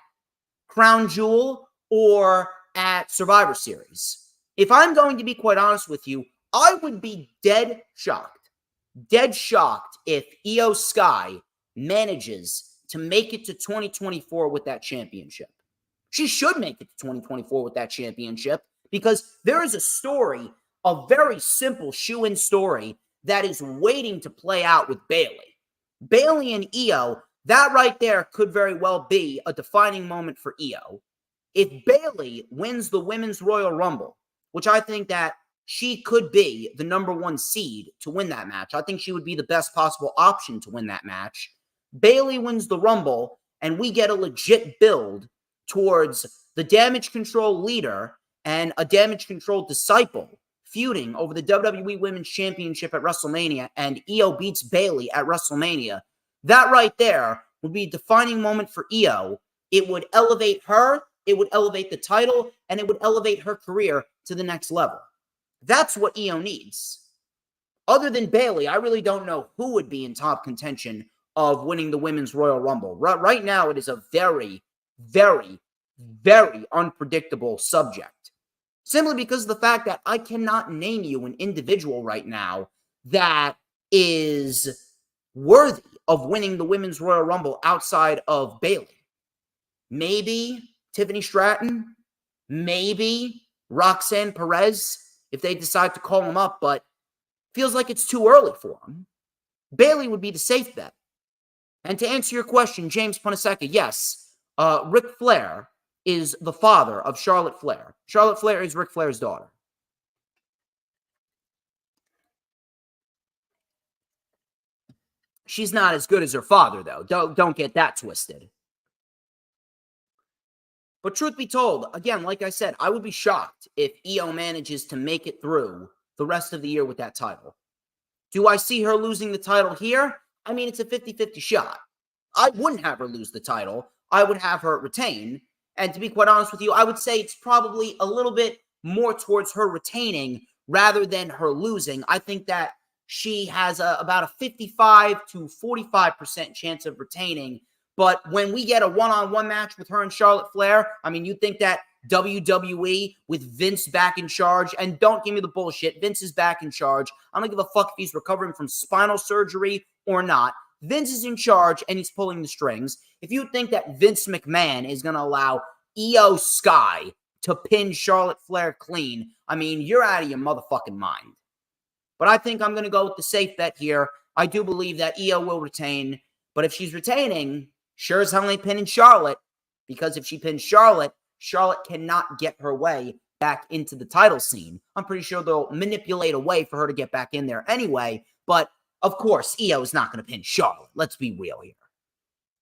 Crown Jewel or at Survivor Series. If I'm going to be quite honest with you, I would be dead shocked if Io Sky manages to make it to 2024 with that championship. She should make it to 2024 with that championship because there is a story, a very simple shoe-in story that is waiting to play out with Bayley. Bayley and Io, that right there could very well be a defining moment for Io. If Bayley wins the Women's Royal Rumble, which I think that she could be the number one seed to win that match. I think she would be the best possible option to win that match. Bayley wins the Rumble, and we get a legit build towards the Damage Control leader and a Damage Control disciple feuding over the WWE Women's Championship at WrestleMania, and Io beats Bayley at WrestleMania. That right there would be a defining moment for Io. It would elevate her, it would elevate the title, and it would elevate her career to the next level. That's what Io needs. Other than Bayley, I really don't know who would be in top contention of winning the Women's Royal Rumble. Right now, it is a very, very, very unpredictable subject. Simply because of the fact that I cannot name you an individual right now that is worthy of winning the Women's Royal Rumble outside of Bayley. Maybe Tiffany Stratton, maybe Roxanne Perez, if they decide to call him up, but feels like it's too early for him. Bayley would be the safe bet. And to answer your question, James Punaseca, yes, Ric Flair is the father of Charlotte Flair. Charlotte Flair is Ric Flair's daughter. She's not as good as her father, though. Don't get that twisted. But truth be told, again, like I said, I would be shocked if Io manages to make it through the rest of the year with that title. Do I see her losing the title here? I mean, it's a 50-50 shot. I wouldn't have her lose the title. I would have her retain. And to be quite honest with you, I would say it's probably a little bit more towards her retaining rather than her losing. I think that she has about a 55 to 45% chance of retaining, But when we get a one-on-one match with her and Charlotte Flair, I mean, you think that WWE with Vince back in charge, and don't give me the bullshit, Vince is back in charge. I don't give a fuck if he's recovering from spinal surgery or not. Vince is in charge and he's pulling the strings. If you think that Vince McMahon is going to allow Io Sky to pin Charlotte Flair clean, I mean, you're out of your motherfucking mind. But I think I'm going to go with the safe bet here. I do believe that Io will retain, but if she's retaining, sure as hell ain't pinning Charlotte, because if she pins Charlotte, Charlotte cannot get her way back into the title scene. I'm pretty sure they'll manipulate a way for her to get back in there anyway, but of course, Io is not going to pin Charlotte. Let's be real here.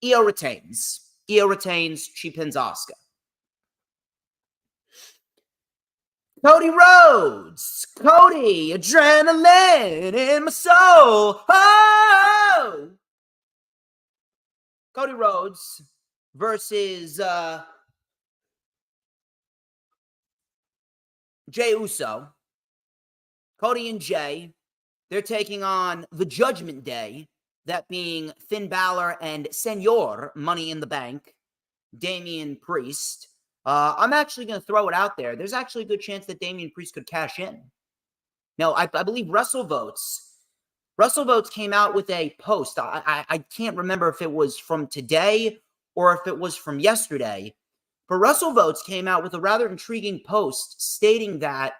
Io retains. Io retains. She pins Asuka. Cody Rhodes. Cody, adrenaline in my soul. Oh! Cody Rhodes versus Jey Uso. Cody and Jey, they're taking on the Judgment Day, that being Finn Balor and Senor Money in the Bank, Damian Priest. I'm actually going to throw it out there. There's actually a good chance that Damian Priest could cash in. Now, I believe WrestleVotes came out with a post. I can't remember if it was from today or if it was from yesterday. But WrestleVotes came out with a rather intriguing post stating that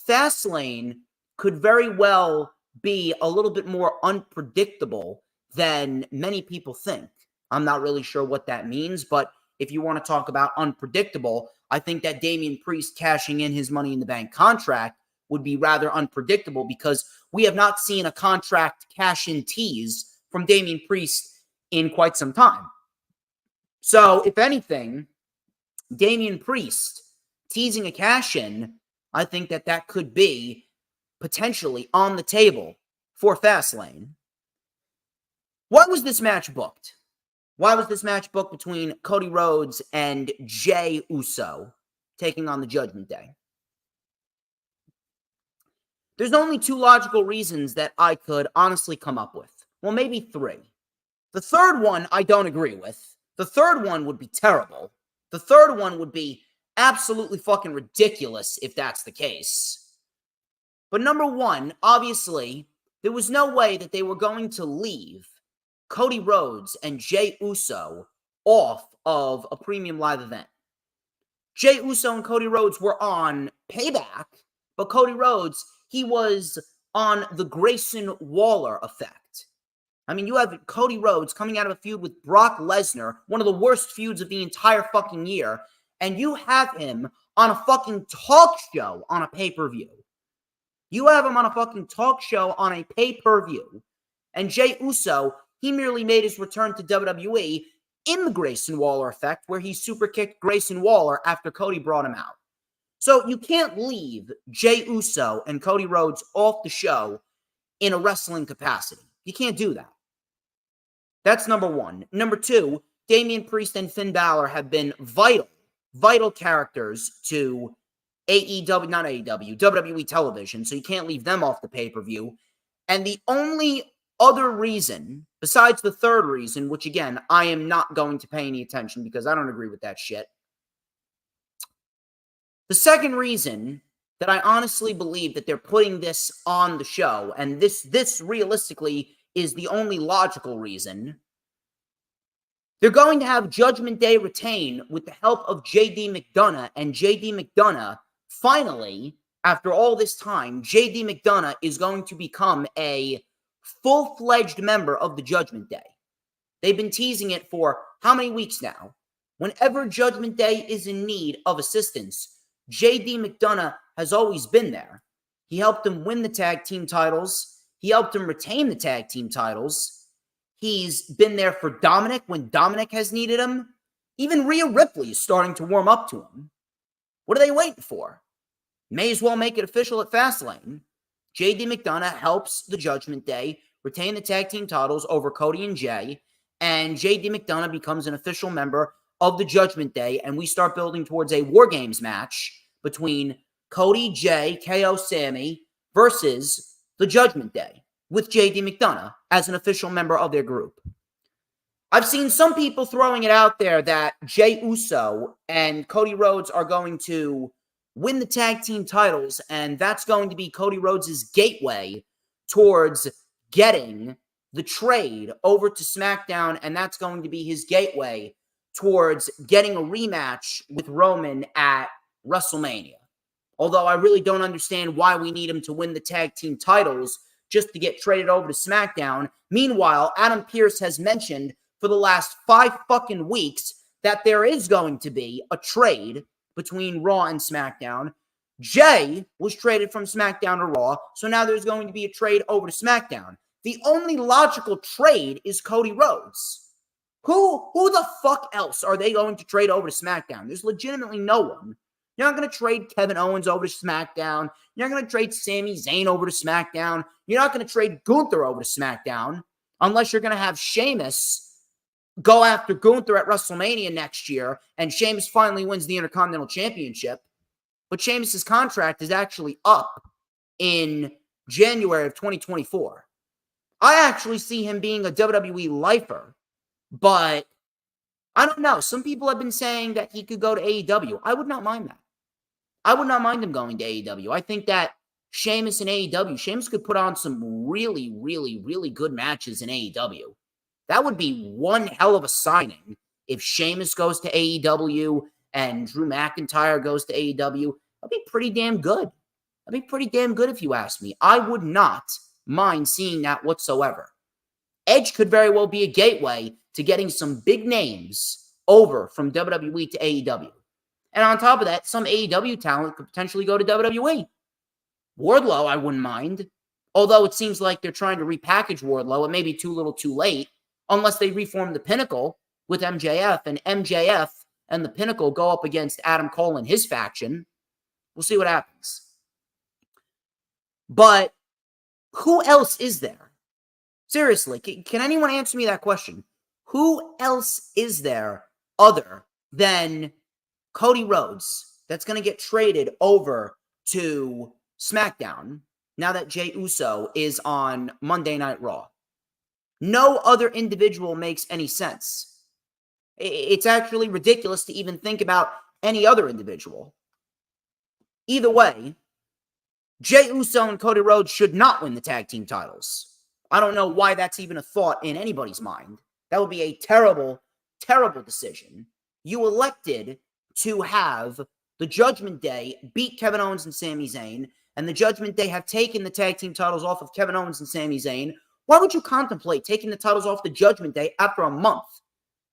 FastLane could very well be a little bit more unpredictable than many people think. I'm not really sure what that means, but if you want to talk about unpredictable, I think that Damian Priest cashing in his Money in the Bank contract would be rather unpredictable because we have not seen a contract cash-in tease from Damian Priest in quite some time. So, if anything, Damian Priest teasing a cash-in, I think that that could be potentially on the table for FastLane. Why was this match booked? Why was this match booked between Cody Rhodes and Jey Uso taking on the Judgment Day? There's only two logical reasons that I could honestly come up with. Well, maybe three. The third one I don't agree with. The third one would be terrible. The third one would be absolutely fucking ridiculous if that's the case. But number one, obviously, there was no way that they were going to leave Cody Rhodes and Jey Uso off of a premium live event. Jey Uso and Cody Rhodes were on Payback, but Cody Rhodes, he was on the Grayson Waller effect. I mean, you have Cody Rhodes coming out of a feud with Brock Lesnar, one of the worst feuds of the entire fucking year, and you have him on a fucking talk show on a pay-per-view. You have him on a fucking talk show on a pay-per-view. And Jey Uso, he merely made his return to WWE in the Grayson Waller effect, where he super kicked Grayson Waller after Cody brought him out. So you can't leave Jey Uso and Cody Rhodes off the show in a wrestling capacity. You can't do that. That's number one. Number two, Damian Priest and Finn Balor have been vital characters to WWE television, so you can't leave them off the pay-per-view. And the only other reason, besides the third reason, which again, I am not going to pay any attention because I don't agree with that shit. The second reason that I honestly believe that they're putting this on the show, and this realistically is the only logical reason, they're going to have Judgment Day retain with the help of J.D. McDonough, and J.D. McDonough, finally, after all this time, J.D. McDonough is going to become a full-fledged member of the Judgment Day. They've been teasing it for how many weeks now? Whenever Judgment Day is in need of assistance, J.D. McDonough has always been there. He helped them win the tag team titles. He helped them retain the tag team titles. He's been there for Dominic when Dominic has needed him. Even Rhea Ripley is starting to warm up to him. What are they waiting for? May as well make it official at FastLane. J.D. McDonough helps the Judgment Day retain the tag team titles over Cody and Jey, and J.D. McDonough becomes an official member of the Judgment Day, and we start building towards a War Games match between Cody, Jey, KO, Sammy versus the Judgment Day with J.D. McDonough as an official member of their group. I've seen some people throwing it out there that Jey Uso and Cody Rhodes are going to win the tag team titles, and that's going to be Cody Rhodes' gateway towards getting the trade over to SmackDown, and that's going to be his gateway towards getting a rematch with Roman at WrestleMania. Although I really don't understand why we need him to win the tag team titles just to get traded over to SmackDown. Meanwhile, Adam Pearce has mentioned for the last 5 fucking weeks that there is going to be a trade between Raw and SmackDown. Jey was traded from SmackDown to Raw, so now there's going to be a trade over to SmackDown. The only logical trade is Cody Rhodes. Who the fuck else are they going to trade over to SmackDown? There's legitimately no one. You're not going to trade Kevin Owens over to SmackDown. You're not going to trade Sami Zayn over to SmackDown. You're not going to trade Gunther over to SmackDown unless you're going to have Sheamus go after Gunther at WrestleMania next year and Sheamus finally wins the Intercontinental Championship. But Sheamus' contract is actually up in January of 2024. I actually see him being a WWE lifer, but I don't know. Some people have been saying that he could go to AEW. I would not mind that. I would not mind him going to AEW. I think that Sheamus and AEW, Sheamus could put on some really, really, really good matches in AEW. That would be one hell of a signing if Sheamus goes to AEW and Drew McIntyre goes to AEW. That'd be pretty damn good. That'd be pretty damn good if you ask me. I would not mind seeing that whatsoever. Edge could very well be a gateway to getting some big names over from WWE to AEW. And on top of that, some AEW talent could potentially go to WWE. Wardlow, I wouldn't mind. Although it seems like they're trying to repackage Wardlow. It may be too little too late. Unless they reform the Pinnacle with MJF. And MJF and the Pinnacle go up against Adam Cole and his faction. We'll see what happens. But who else is there? Seriously, can anyone answer me that question? Who else is there other than Cody Rhodes that's going to get traded over to SmackDown now that Jey Uso is on Monday Night Raw? No other individual makes any sense. It's actually ridiculous to even think about any other individual. Either way, Jey Uso and Cody Rhodes should not win the tag team titles. I don't know why that's even a thought in anybody's mind. That would be a terrible, terrible decision. You elected to have the Judgment Day beat Kevin Owens and Sami Zayn, and the Judgment Day have taken the tag team titles off of Kevin Owens and Sami Zayn. Why would you contemplate taking the titles off the Judgment Day after a month?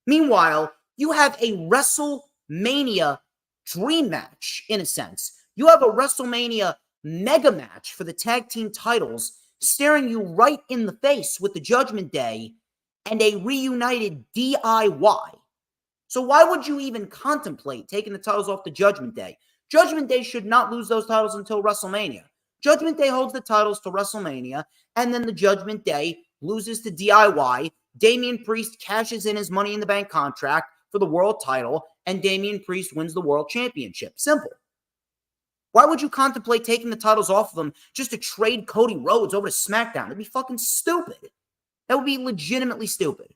Meanwhile, you have a WrestleMania dream match, in a sense. You have a WrestleMania mega match for the tag team titles staring you right in the face with the Judgment Day and a reunited DIY. So why would you even contemplate taking the titles off the Judgment Day? Judgment Day should not lose those titles until WrestleMania. Judgment Day holds the titles to WrestleMania, and then the Judgment Day loses to DIY. Damian Priest cashes in his Money in the Bank contract for the world title, and Damian Priest wins the world championship. Simple. Why would you contemplate taking the titles off of them just to trade Cody Rhodes over to SmackDown? It'd be fucking stupid. That would be legitimately stupid.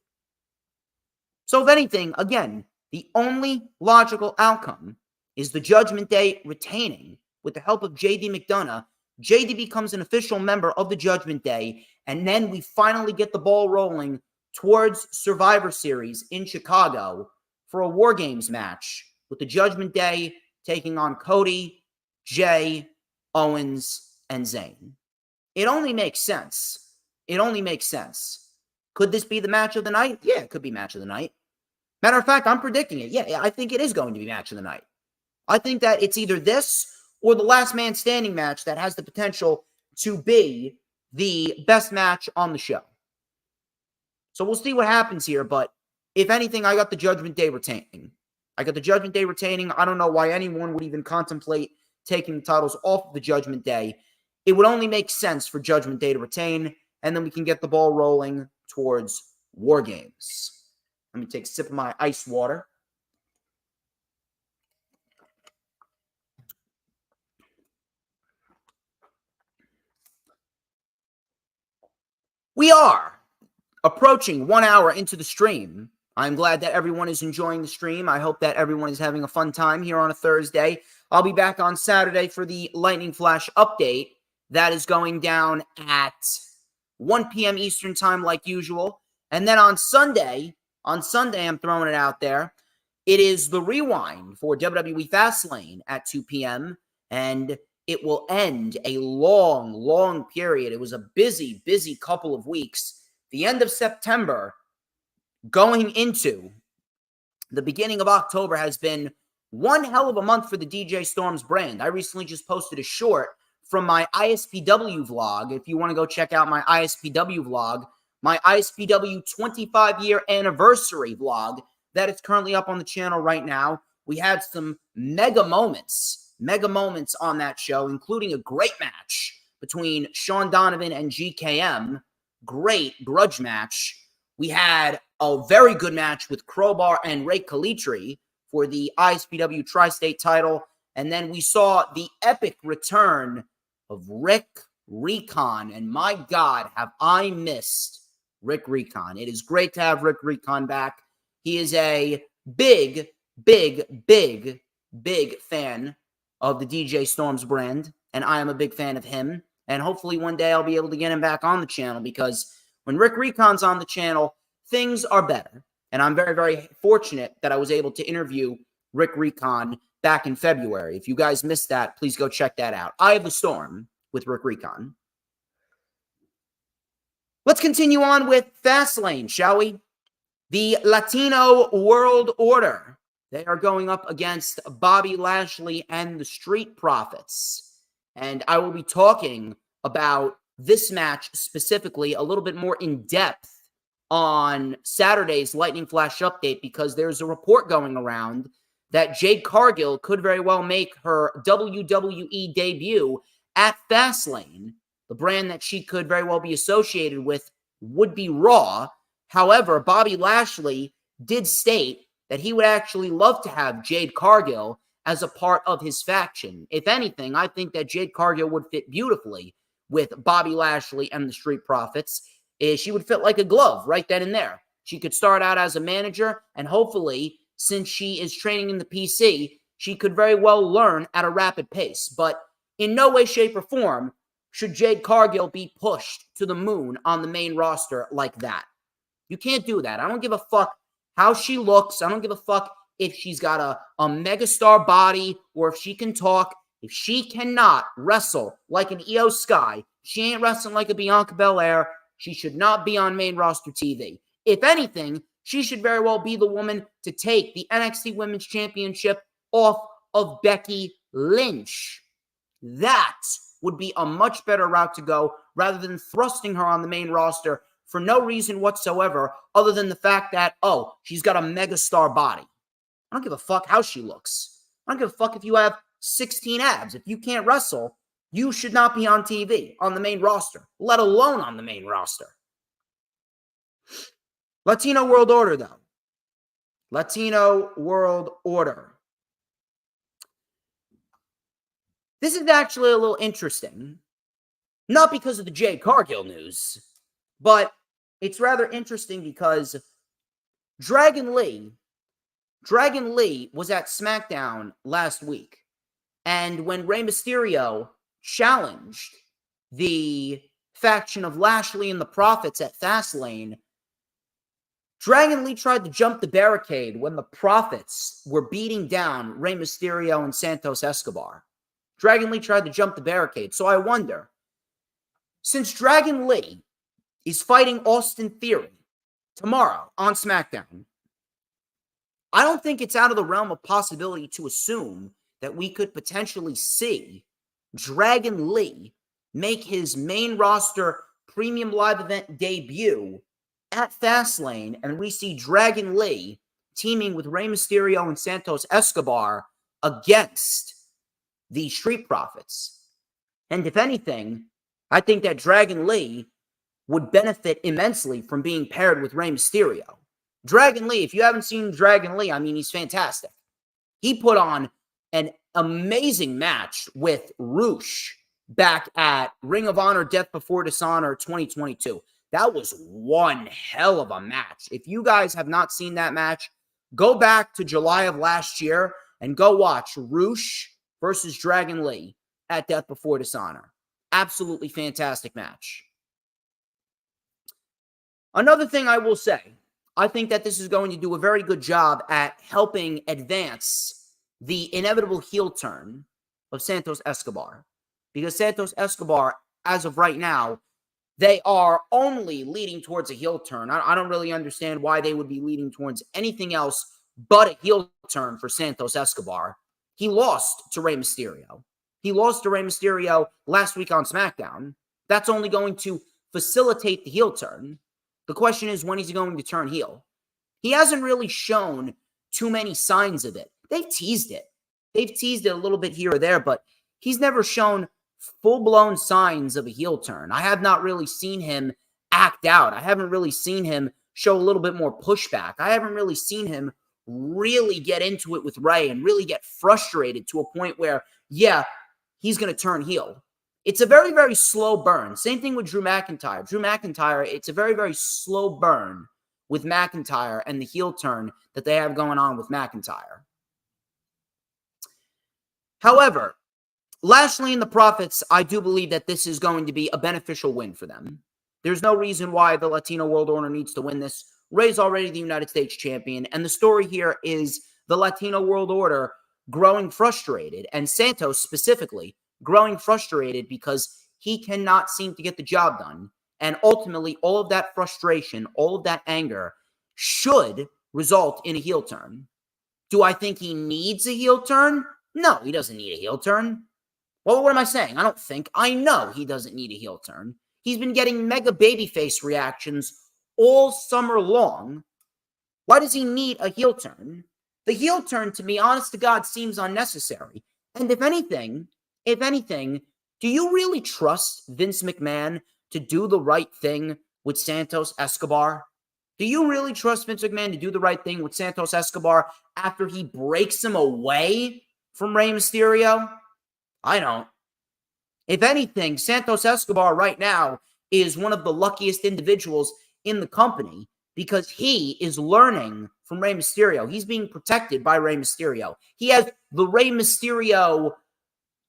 So if anything, again, the only logical outcome is the Judgment Day retaining with the help of JD McDonough. JD becomes an official member of the Judgment Day, and then we finally get the ball rolling towards Survivor Series in Chicago for a War Games match with the Judgment Day taking on Cody, Jey, Owens, and Zayn. It only makes sense. It only makes sense. Could this be the match of the night? Yeah, it could be match of the night. Matter of fact, I'm predicting it. Yeah, I think it is going to be match of the night. I think that it's either this or the last man standing match that has the potential to be the best match on the show. So we'll see what happens here, but if anything, I got the Judgment Day retaining. I don't know why anyone would even contemplate taking the titles off of the Judgment Day. It would only make sense for Judgment Day to retain, and then we can get the ball rolling towards War Games. Let me take a sip of my ice water. We are approaching 1 hour into the stream. I'm glad that everyone is enjoying the stream. I hope that everyone is having a fun time here on a Thursday. I'll be back on Saturday for the Lightning Flash update. That is going down at 1 p.m. Eastern time like usual. And then on Sunday, I'm throwing it out there, it is the rewind for WWE FastLane at 2 p.m. And it will end a long, long period. It was a busy, busy couple of weeks. The end of September going into the beginning of October has been one hell of a month for the DJ Storms brand. I recently just posted a short from my ISPW vlog. If you want to go check out my ISPW vlog, my ISPW 25-year anniversary vlog that is currently up on the channel right now. We had some mega moments on that show, including a great match between Sean Donovan and GKM. Great grudge match. We had a very good match with Crowbar and Ray Kalitri for the ISPW Tri-State title. And then we saw the epic return of Rick Recon. And my God, have I missed Rick Recon. It is great to have Rick Recon back. He is a big, big, big, big fan of the DJ Storms brand. And I am a big fan of him. And hopefully one day I'll be able to get him back on the channel, because when Rick Recon's on the channel, things are better. And I'm very, very fortunate that I was able to interview Rick Recon back in February. If you guys missed that, please go check that out. Eye of the Storm with Rick Recon. Let's continue on with Fastlane, shall we? The Latino World Order. They are going up against Bobby Lashley and the Street Profits. And I will be talking about this match specifically a little bit more in depth on Saturday's Lightning Flash update, because there's a report going around that Jade Cargill could very well make her WWE debut at Fastlane. The brand that she could very well be associated with would be Raw. However, Bobby Lashley did state that he would actually love to have Jade Cargill as a part of his faction. If anything, I think that Jade Cargill would fit beautifully with Bobby Lashley and the Street Profits. She would fit like a glove right then and there. She could start out as a manager, and hopefully, since she is training in the PC, she could very well learn at a rapid pace. But in no way, shape, or form should Jade Cargill be pushed to the moon on the main roster like that. You can't do that. I don't give a fuck how she looks. I don't give a fuck if she's got a megastar body or if she can talk. If she cannot wrestle like an Io Sky, she ain't wrestling like a Bianca Belair, she should not be on main roster TV. If anything, she should very well be the woman to take the NXT Women's Championship off of Becky Lynch. That would be a much better route to go, rather than thrusting her on the main roster for no reason whatsoever other than the fact that, oh, she's got a megastar body. I don't give a fuck how she looks. I don't give a fuck if you have 16 abs. If you can't wrestle, you should not be on TV, on the main roster, let alone on the main roster. Latino World Order, though. Latino World Order. This is actually a little interesting. Not because of the Jade Cargill news, but it's rather interesting because Dragon Lee was at SmackDown last week. And when Rey Mysterio challenged the faction of Lashley and the Profits at Fastlane, Dragon Lee tried to jump the barricade when the Profits were beating down Rey Mysterio and Santos Escobar. Dragon Lee tried to jump the barricade. So I wonder, since Dragon Lee is fighting Austin Theory tomorrow on SmackDown, I don't think it's out of the realm of possibility to assume that we could potentially see Dragon Lee make his main roster premium live event debut at Fastlane, and we see Dragon Lee teaming with Rey Mysterio and Santos Escobar against the Street Profits. And if anything, I think that Dragon Lee would benefit immensely from being paired with Rey Mysterio. Dragon Lee, if you haven't seen Dragon Lee, I mean, he's fantastic. He put on an amazing match with Roosh back at Ring of Honor Death Before Dishonor 2022. That was one hell of a match. If you guys have not seen that match, go back to July of last year and go watch Roosh versus Dragon Lee at Death Before Dishonor. Absolutely fantastic match. Another thing I will say, I think that this is going to do a very good job at helping advance the inevitable heel turn of Santos Escobar. Because Santos Escobar, as of right now, they are only leading towards a heel turn. I don't really understand why they would be leading towards anything else but a heel turn for Santos Escobar. He lost to Rey Mysterio. He lost to Rey Mysterio last week on SmackDown. That's only going to facilitate the heel turn. The question is, when is he going to turn heel? He hasn't really shown too many signs of it. They've teased it. They've teased it a little bit here or there, but he's never shown full-blown signs of a heel turn. I have not really seen him act out. I haven't really seen him show a little bit more pushback. I haven't really seen him really get into it with Rey and really get frustrated to a point where, yeah, he's going to turn heel. It's a very, very slow burn. Same thing with Drew McIntyre. Drew McIntyre, it's a very, very slow burn with McIntyre and the heel turn that they have going on with McIntyre. However, Lashley and the Profits, I do believe that this is going to be a beneficial win for them. There's no reason why the Latino World Order needs to win this. Rey's already the United States champion, and the story here is the Latino World Order growing frustrated, and Santos specifically growing frustrated because he cannot seem to get the job done. And ultimately, all of that frustration, all of that anger should result in a heel turn. Do I think he needs a heel turn? No, he doesn't need a heel turn. Well, what am I saying? I don't think. I know he doesn't need a heel turn. He's been getting mega babyface reactions all summer long. Why does he need a heel turn? The heel turn, to me, honest to God, seems unnecessary. And if anything, do you really trust Vince McMahon to do the right thing with Santos Escobar? Do you really trust Vince McMahon to do the right thing with Santos Escobar after he breaks him away from Rey Mysterio? I don't. If anything, Santos Escobar right now is one of the luckiest individuals in the company because he is learning from Rey Mysterio. He's being protected by Rey Mysterio. He has the Rey Mysterio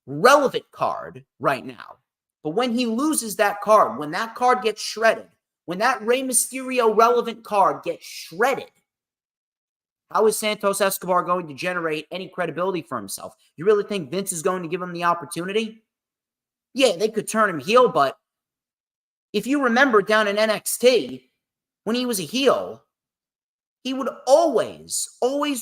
relevant card right now. But when he loses that card, when that card gets shredded, when that Rey Mysterio relevant card gets shredded, how is Santos Escobar going to generate any credibility for himself? You really think Vince is going to give him the opportunity? Yeah, they could turn him heel, but if you remember down in NXT, when he was a heel, he would always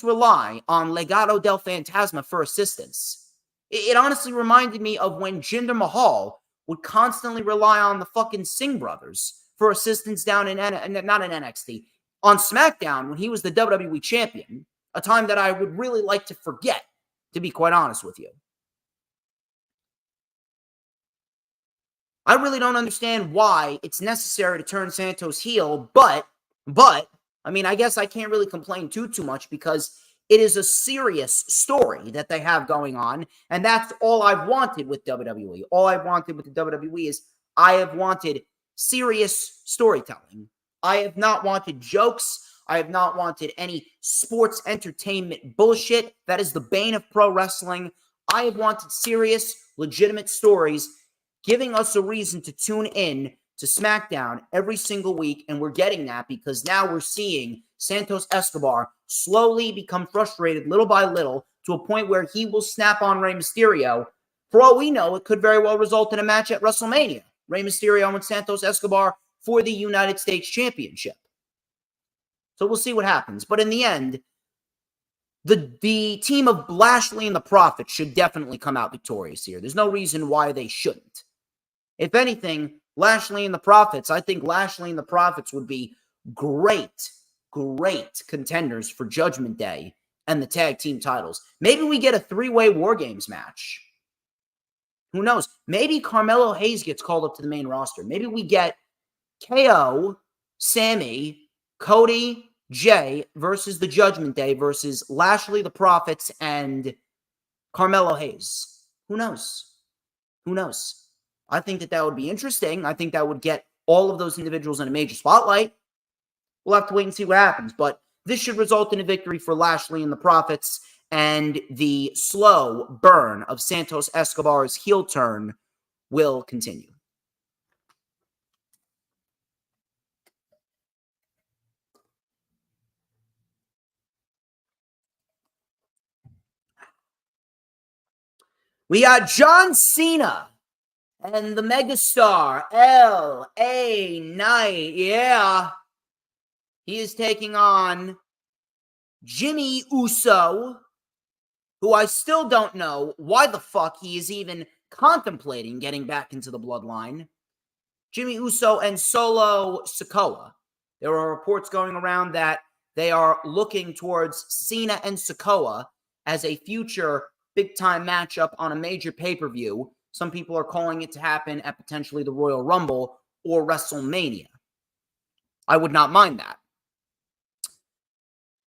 rely on Legado del Fantasma for assistance. It honestly reminded me of when Jinder Mahal would constantly rely on the fucking Singh brothers for assistance down in, not in NXT, on SmackDown when he was the WWE champion, a time that I would really like to forget, to be quite honest with you. I really don't understand why it's necessary to turn Santos heel, but, I mean, I guess I can't really complain too much because it is a serious story that they have going on, and that's all I've wanted with WWE. All I've wanted with the WWE is I have wanted serious storytelling. I have not wanted jokes. I have not wanted any sports entertainment bullshit. That is the bane of pro wrestling. I have wanted serious, legitimate stories giving us a reason to tune in to SmackDown every single week, and we're getting that because now we're seeing Santos Escobar slowly become frustrated little by little to a point where he will snap on Rey Mysterio. For all we know, it could very well result in a match at WrestleMania. Rey Mysterio and Santos Escobar for the United States Championship. So we'll see what happens. But in the end, the team of Lashley and the Profits should definitely come out victorious here. There's no reason why they shouldn't. If anything, Lashley and the Profits, I think Lashley and the Profits would be great contenders for Judgment Day and the tag team titles. Maybe we get a three-way War Games match. Who knows? Maybe Carmelo Hayes gets called up to the main roster. Maybe we get KO, Sammy, Cody, Jay versus the Judgment Day versus Lashley, the Profits, and Carmelo Hayes. Who knows? Who knows? I think that would be interesting. I think that would get all of those individuals in a major spotlight. We'll have to wait and see what happens. But this should result in a victory for Lashley and the Profits, and the slow burn of Santos Escobar's heel turn will continue. We got John Cena and the megastar LA Knight. Yeah. He is taking on Jimmy Uso, who I still don't know why the fuck he is even contemplating getting back into the bloodline. Jimmy Uso and Solo Sikoa. There are reports going around that they are looking towards Cena and Sikoa as a future big-time matchup on a major pay-per-view. Some people are calling it to happen at potentially the Royal Rumble or WrestleMania. I would not mind that.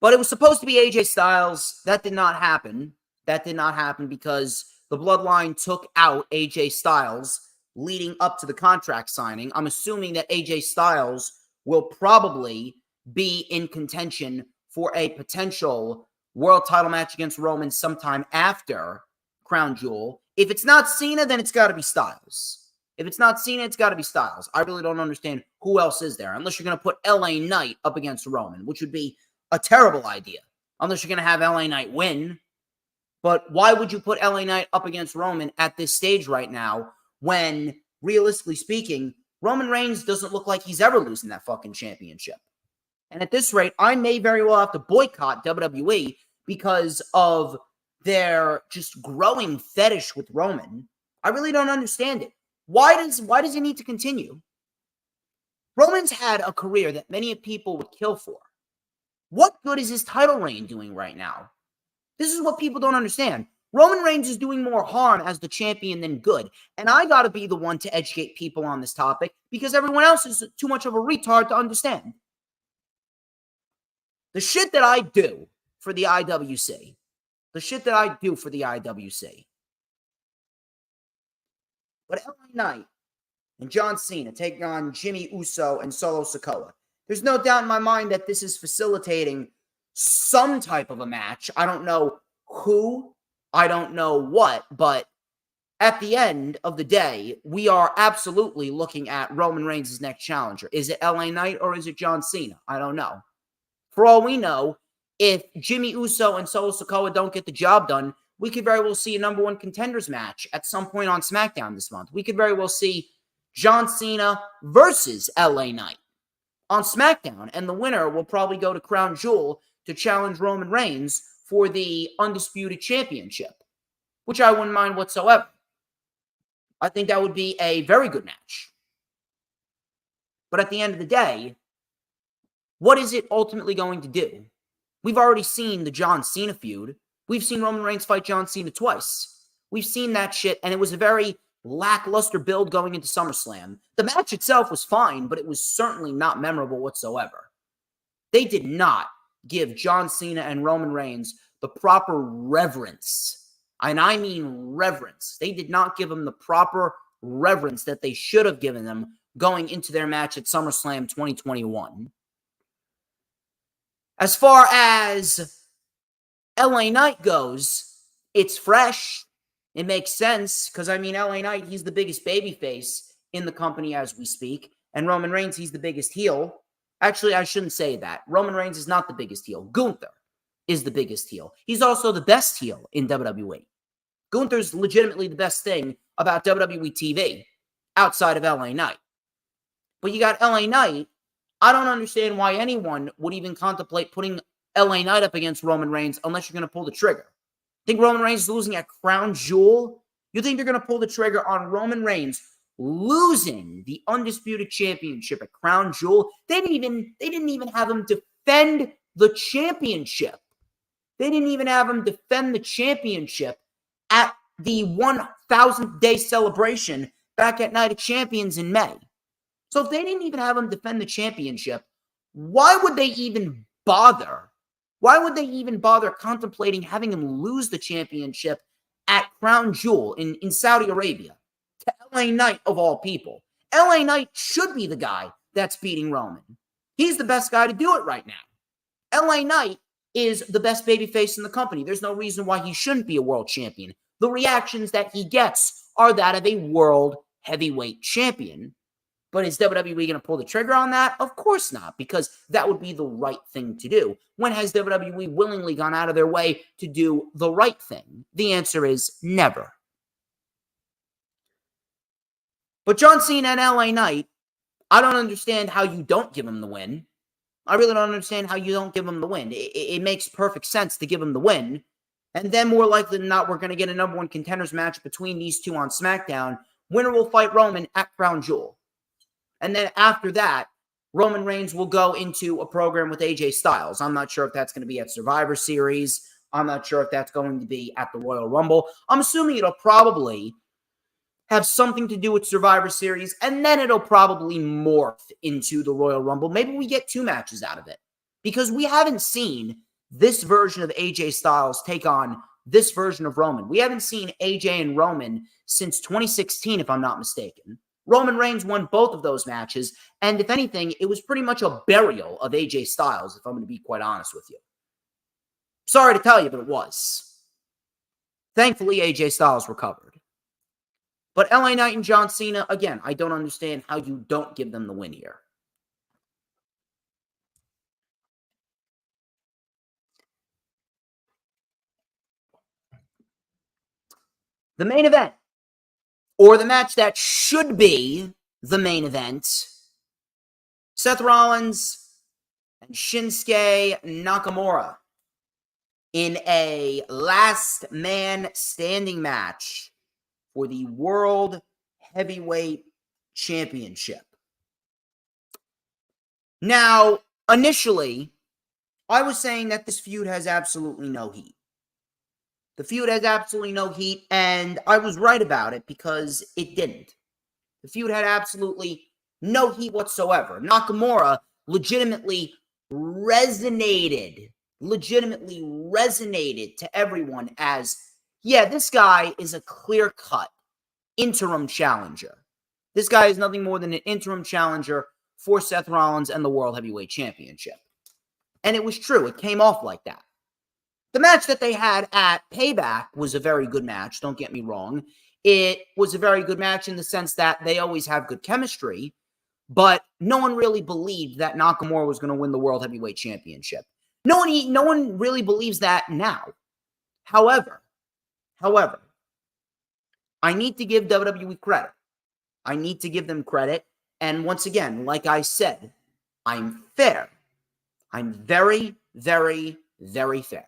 But it was supposed to be AJ Styles. That did not happen. That did not happen because the Bloodline took out AJ Styles leading up to the contract signing. I'm assuming that AJ Styles will probably be in contention for a potential world title match against Roman sometime after Crown Jewel. If it's not Cena, then it's got to be Styles. If it's not Cena, it's got to be Styles. I really don't understand who else is there, unless you're going to put LA Knight up against Roman, which would be a terrible idea, unless you're going to have LA Knight win. But why would you put LA Knight up against Roman at this stage right now when, realistically speaking, Roman Reigns doesn't look like he's ever losing that fucking championship? And at this rate, I may very well have to boycott WWE because of their just growing fetish with Roman. I really don't understand it. Why does he need to continue? Roman's had a career that many people would kill for. What good is his title reign doing right now? This is what people don't understand. Roman Reigns is doing more harm as the champion than good. And I got to be the one to educate people on this topic because everyone else is too much of a retard to understand. The shit that I do for the IWC. But LA Knight and John Cena taking on Jimmy Uso and Solo Sikoa. There's no doubt in my mind that this is facilitating some type of a match. I don't know who, I don't know what, but at the end of the day, we are absolutely looking at Roman Reigns' next challenger. Is it LA Knight or is it John Cena? I don't know. For all we know, if Jimmy Uso and Solo Sikoa don't get the job done, we could very well see a number one contenders match at some point on SmackDown this month. We could very well see John Cena versus LA Knight on SmackDown, and the winner will probably go to Crown Jewel to challenge Roman Reigns for the Undisputed Championship, which I wouldn't mind whatsoever. I think that would be a very good match. But at the end of the day, what is it ultimately going to do? We've already seen the John Cena feud. We've seen Roman Reigns fight John Cena twice. We've seen that shit, and it was a very lackluster build going into SummerSlam. The match itself was fine, but it was certainly not memorable whatsoever. They did not give John Cena and Roman Reigns the proper reverence. And I mean reverence. They did not give them the proper reverence that they should have given them going into their match at SummerSlam 2021. As far as LA Knight goes, it's fresh. It makes sense because, I mean, LA Knight, he's the biggest babyface in the company as we speak. And Roman Reigns, he's the biggest heel. Actually, I shouldn't say that. Roman Reigns is not the biggest heel. Gunther is the biggest heel. He's also the best heel in WWE. Gunther's legitimately the best thing about WWE TV outside of LA Knight. But you got LA Knight. I don't understand why anyone would even contemplate putting LA Knight up against Roman Reigns unless you're going to pull the trigger. Think Roman Reigns is losing at Crown Jewel? You think they're going to pull the trigger on Roman Reigns losing the Undisputed Championship at Crown Jewel? They didn't even have him defend the championship. They didn't even have him defend the championship at the 1,000th day celebration back at Night of Champions in May. So if they didn't even have him defend the championship, why would they even bother? Why would they even bother contemplating having him lose the championship at Crown Jewel in Saudi Arabia to LA Knight of all people? LA Knight should be the guy that's beating Roman. He's the best guy to do it right now. LA Knight is the best babyface in the company. There's no reason why he shouldn't be a world champion. The reactions that he gets are that of a world heavyweight champion. But is WWE going to pull the trigger on that? Of course not, because that would be the right thing to do. When has WWE willingly gone out of their way to do the right thing? The answer is never. But John Cena and LA Knight, I don't understand how you don't give him the win. I really don't understand how you don't give him the win. It makes perfect sense to give him the win. And then more likely than not, we're going to get a number one contenders match between these two on SmackDown. Winner will fight Roman at Crown Jewel. And then after that, Roman Reigns will go into a program with AJ Styles. I'm not sure if that's going to be at Survivor Series. I'm not sure if that's going to be at the Royal Rumble. I'm assuming it'll probably have something to do with Survivor Series, and then it'll probably morph into the Royal Rumble. Maybe we get 2 matches out of it, because we haven't seen this version of AJ Styles take on this version of Roman. We haven't seen AJ and Roman since 2016, if I'm not mistaken. Roman Reigns won both of those matches, and if anything, it was pretty much a burial of AJ Styles, if I'm going to be quite honest with you. Sorry to tell you, but it was. Thankfully, AJ Styles recovered. But LA Knight and John Cena, again, I don't understand how you don't give them the win here. The main event, or the match that should be the main event, Seth Rollins and Shinsuke Nakamura in a last man standing match for the World Heavyweight Championship. Now, initially, I was saying that this feud has absolutely no heat. The feud has absolutely no heat, and I was right about it because it didn't. The feud had absolutely no heat whatsoever. Nakamura legitimately resonated to everyone as, yeah, this guy is a clear-cut interim challenger. This guy is nothing more than an interim challenger for Seth Rollins and the World Heavyweight Championship. And it was true. It came off like that. The match that they had at Payback was a very good match, don't get me wrong. It was a very good match in the sense that they always have good chemistry, but no one really believed that Nakamura was going to win the World Heavyweight Championship. No one really believes that now. However, I need to give WWE credit. I need to give them credit. And once again, like I said, I'm fair. I'm very, very, very fair.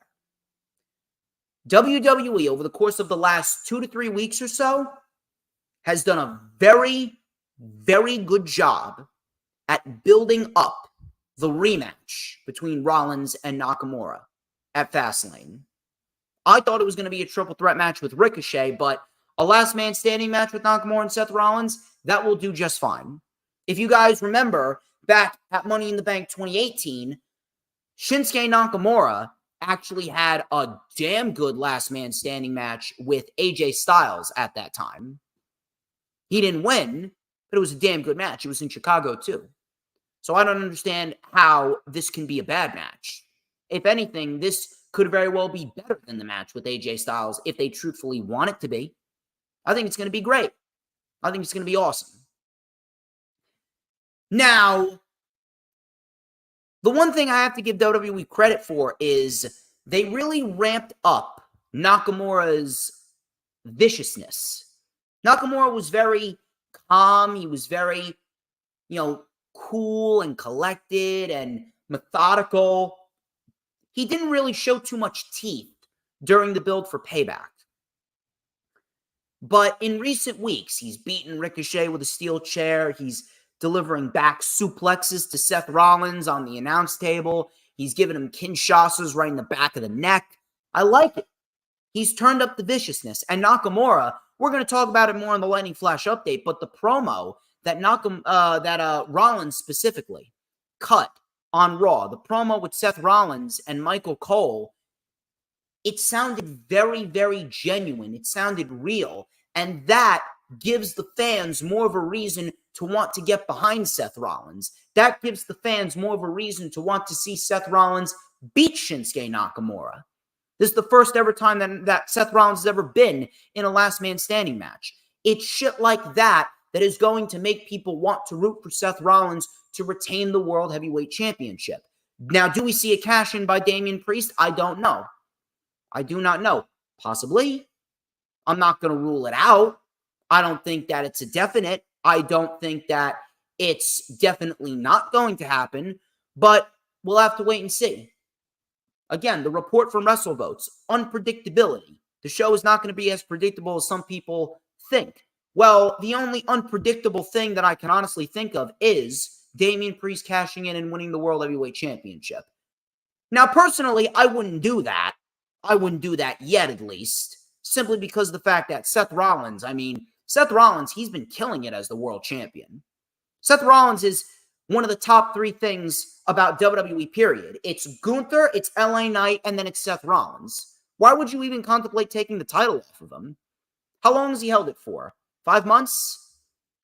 WWE, over the course of the last 2 to 3 weeks or so, has done a very, very good job at building up the rematch between Rollins and Nakamura at FastLane. I thought it was going to be a triple threat match with Ricochet, but a last man standing match with Nakamura and Seth Rollins, that will do just fine. If you guys remember, back at Money in the Bank 2018, Shinsuke Nakamura actually had a damn good last man standing match with AJ Styles at that time. He didn't win, but it was a damn good match. It was in Chicago too. So I don't understand how this can be a bad match. If anything, this could very well be better than the match with AJ Styles if they truthfully want it to be. I think it's going to be great. I think it's going to be awesome. Now, the one thing I have to give WWE credit for is they really ramped up Nakamura's viciousness. Nakamura was very calm. He was very, cool and collected and methodical. He didn't really show too much teeth during the build for Payback. But in recent weeks, he's beaten Ricochet with a steel chair. He's delivering back suplexes to Seth Rollins on the announce table. He's giving him Kinshasas right in the back of the neck. I like it. He's turned up the viciousness. And Nakamura, we're going to talk about it more in the Lightning Flash update, but the promo that Rollins specifically cut on Raw, the promo with Seth Rollins and Michael Cole, it sounded very, very genuine. It sounded real. And that gives the fans more of a reason to want to get behind Seth Rollins. That gives the fans more of a reason to want to see Seth Rollins beat Shinsuke Nakamura. This is the first ever time that Seth Rollins has ever been in a last man standing match. It's shit like that that is going to make people want to root for Seth Rollins to retain the World Heavyweight Championship. Now, do we see a cash-in by Damian Priest? I don't know. I do not know. Possibly. I'm not going to rule it out. I don't think that it's a definite. I don't think that it's definitely not going to happen, but we'll have to wait and see. Again, the report from WrestleVotes, unpredictability. The show is not going to be as predictable as some people think. Well, the only unpredictable thing that I can honestly think of is Damian Priest cashing in and winning the World Heavyweight Championship. Now, personally, I wouldn't do that. I wouldn't do that yet, at least, simply because of the fact that Seth Rollins, he's been killing it as the world champion. Seth Rollins is one of the top three things about WWE, period. It's Gunther, it's LA Knight, and then it's Seth Rollins. Why would you even contemplate taking the title off of him? How long has he held it for? 5 months?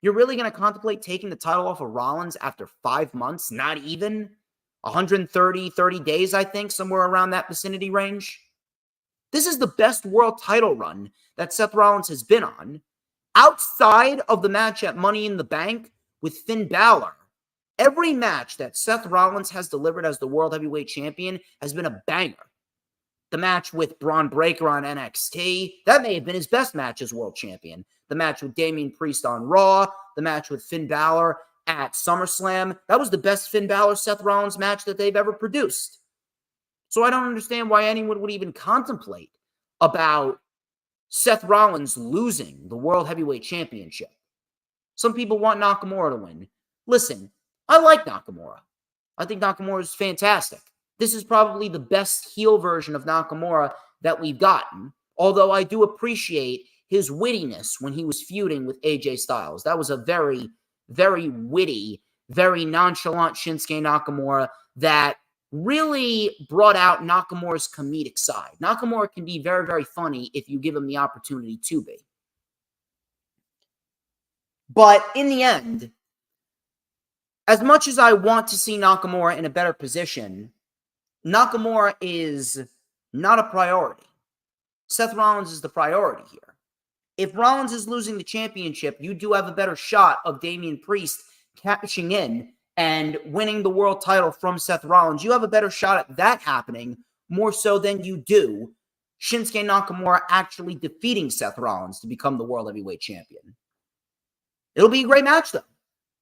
You're really going to contemplate taking the title off of Rollins after 5 months? Not even? 30 days, I think, somewhere around that vicinity range. This is the best world title run that Seth Rollins has been on. Outside of the match at Money in the Bank with Finn Balor, every match that Seth Rollins has delivered as the World Heavyweight Champion has been a banger. The match with Braun Breaker on NXT, that may have been his best match as World Champion. The match with Damian Priest on Raw, the match with Finn Balor at SummerSlam, that was the best Finn Balor-Seth Rollins match that they've ever produced. So I don't understand why anyone would even contemplate about Seth Rollins losing the World Heavyweight Championship. Some people want Nakamura to win. Listen, I like Nakamura. I think Nakamura is fantastic. This is probably the best heel version of Nakamura that we've gotten, although I do appreciate his wittiness when he was feuding with AJ Styles. That was a very, very witty, very nonchalant Shinsuke Nakamura that really brought out Nakamura's comedic side. Nakamura can be very, very funny if you give him the opportunity to be. But in the end, as much as I want to see Nakamura in a better position, Nakamura is not a priority. Seth Rollins is the priority here. If Rollins is losing the championship, you do have a better shot of Damian Priest cashing in and winning the world title from Seth Rollins. You have a better shot at that happening more so than you do Shinsuke Nakamura actually defeating Seth Rollins to become the World Heavyweight Champion. It'll be a great match, though.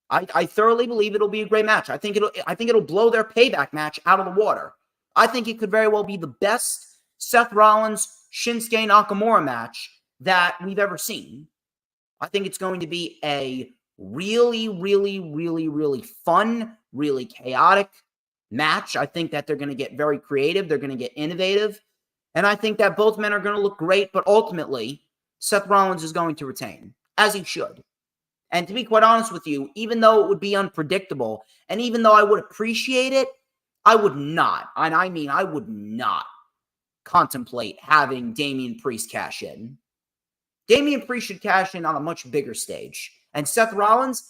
I thoroughly believe it'll be a great match. I think it'll blow their payback match out of the water. I think it could very well be the best Seth Rollins Shinsuke Nakamura match that we've ever seen. I think it's going to be a really, really, really, really fun, really chaotic match. I think that they're going to get very creative. They're going to get innovative. And I think that both men are going to look great, but ultimately, Seth Rollins is going to retain, as he should. And to be quite honest with you, even though it would be unpredictable, and even though I would appreciate it, I would not, and I mean I would not contemplate having Damian Priest cash in. Damian Priest should cash in on a much bigger stage. And Seth Rollins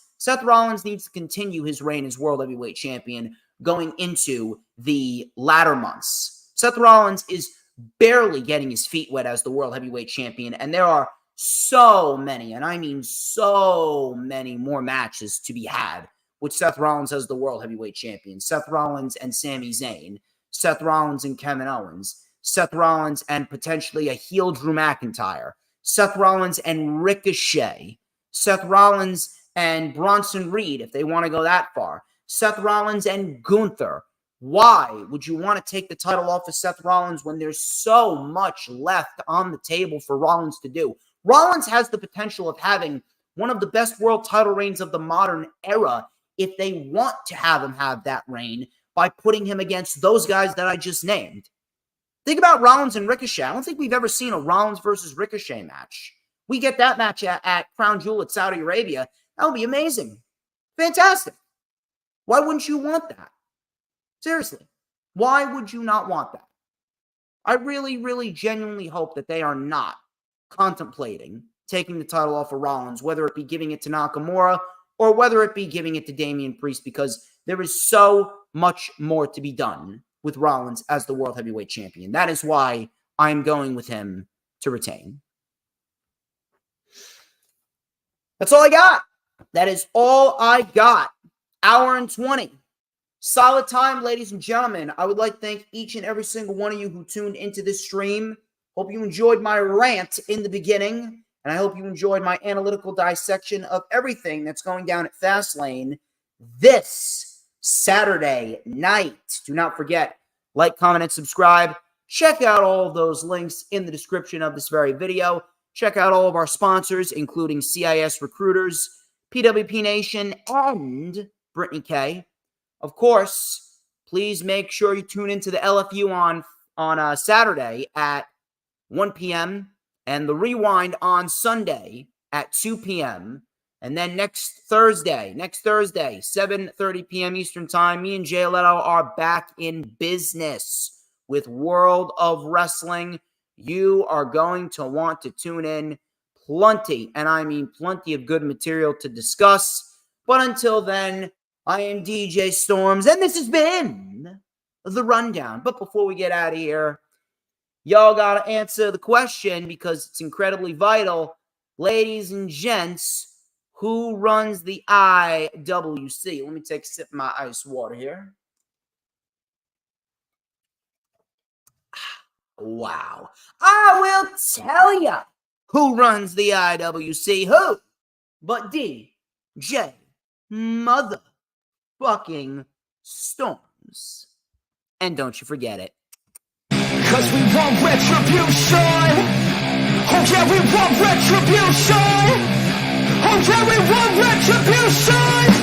needs to continue his reign as World Heavyweight Champion going into the latter months. Seth Rollins is barely getting his feet wet as the World Heavyweight Champion, and there are so many, and I mean so many more matches to be had with Seth Rollins as the World Heavyweight Champion. Seth Rollins and Sami Zayn. Seth Rollins and Kevin Owens. Seth Rollins and potentially a heel Drew McIntyre. Seth Rollins and Ricochet. Seth Rollins and Bronson Reed, if they want to go that far. Seth Rollins and Gunther. Why would you want to take the title off of Seth Rollins when there's so much left on the table for Rollins to do? Rollins has the potential of having one of the best world title reigns of the modern era if they want to have him have that reign by putting him against those guys that I just named. Think about Rollins and Ricochet. I don't think we've ever seen a Rollins versus Ricochet match. We get that match at Crown Jewel at Saudi Arabia. That would be amazing. Fantastic. Why wouldn't you want that? Seriously. Why would you not want that? I really, really genuinely hope that they are not contemplating taking the title off of Rollins, whether it be giving it to Nakamura or whether it be giving it to Damian Priest, because there is so much more to be done with Rollins as the World Heavyweight Champion. That is why I'm going with him to retain. That's all I got. That is all I got. Hour and 20. Solid time, ladies and gentlemen. I would like to thank each and every single one of you who tuned into this stream. Hope you enjoyed my rant in the beginning, and I hope you enjoyed my analytical dissection of everything that's going down at FastLane this Saturday night. Do not forget, like, comment, and subscribe. Check out all of those links in the description of this very video. Check out all of our sponsors, including CIS Recruiters, PWP Nation, and Brittany K. Of course, please make sure you tune into the LFU on Saturday at 1 p.m. and the Rewind on Sunday at 2 p.m. And then next Thursday, 7:30 p.m. Eastern Time, me and Jay Leto are back in business with World of Wrestling. You are going to want to tune in. Plenty, and I mean plenty of good material to discuss. But until then, I am DJ Storms, and this has been The Rundown. But before we get out of here, y'all got to answer the question because it's incredibly vital. Ladies and gents, who runs the IWC? Let me take a sip of my ice water here. Wow. I will tell you who runs the IWC. Who? But DJ motherfucking Storms. And don't you forget it. 'Cause we want retribution. Oh yeah, we want retribution. Oh yeah, we want retribution.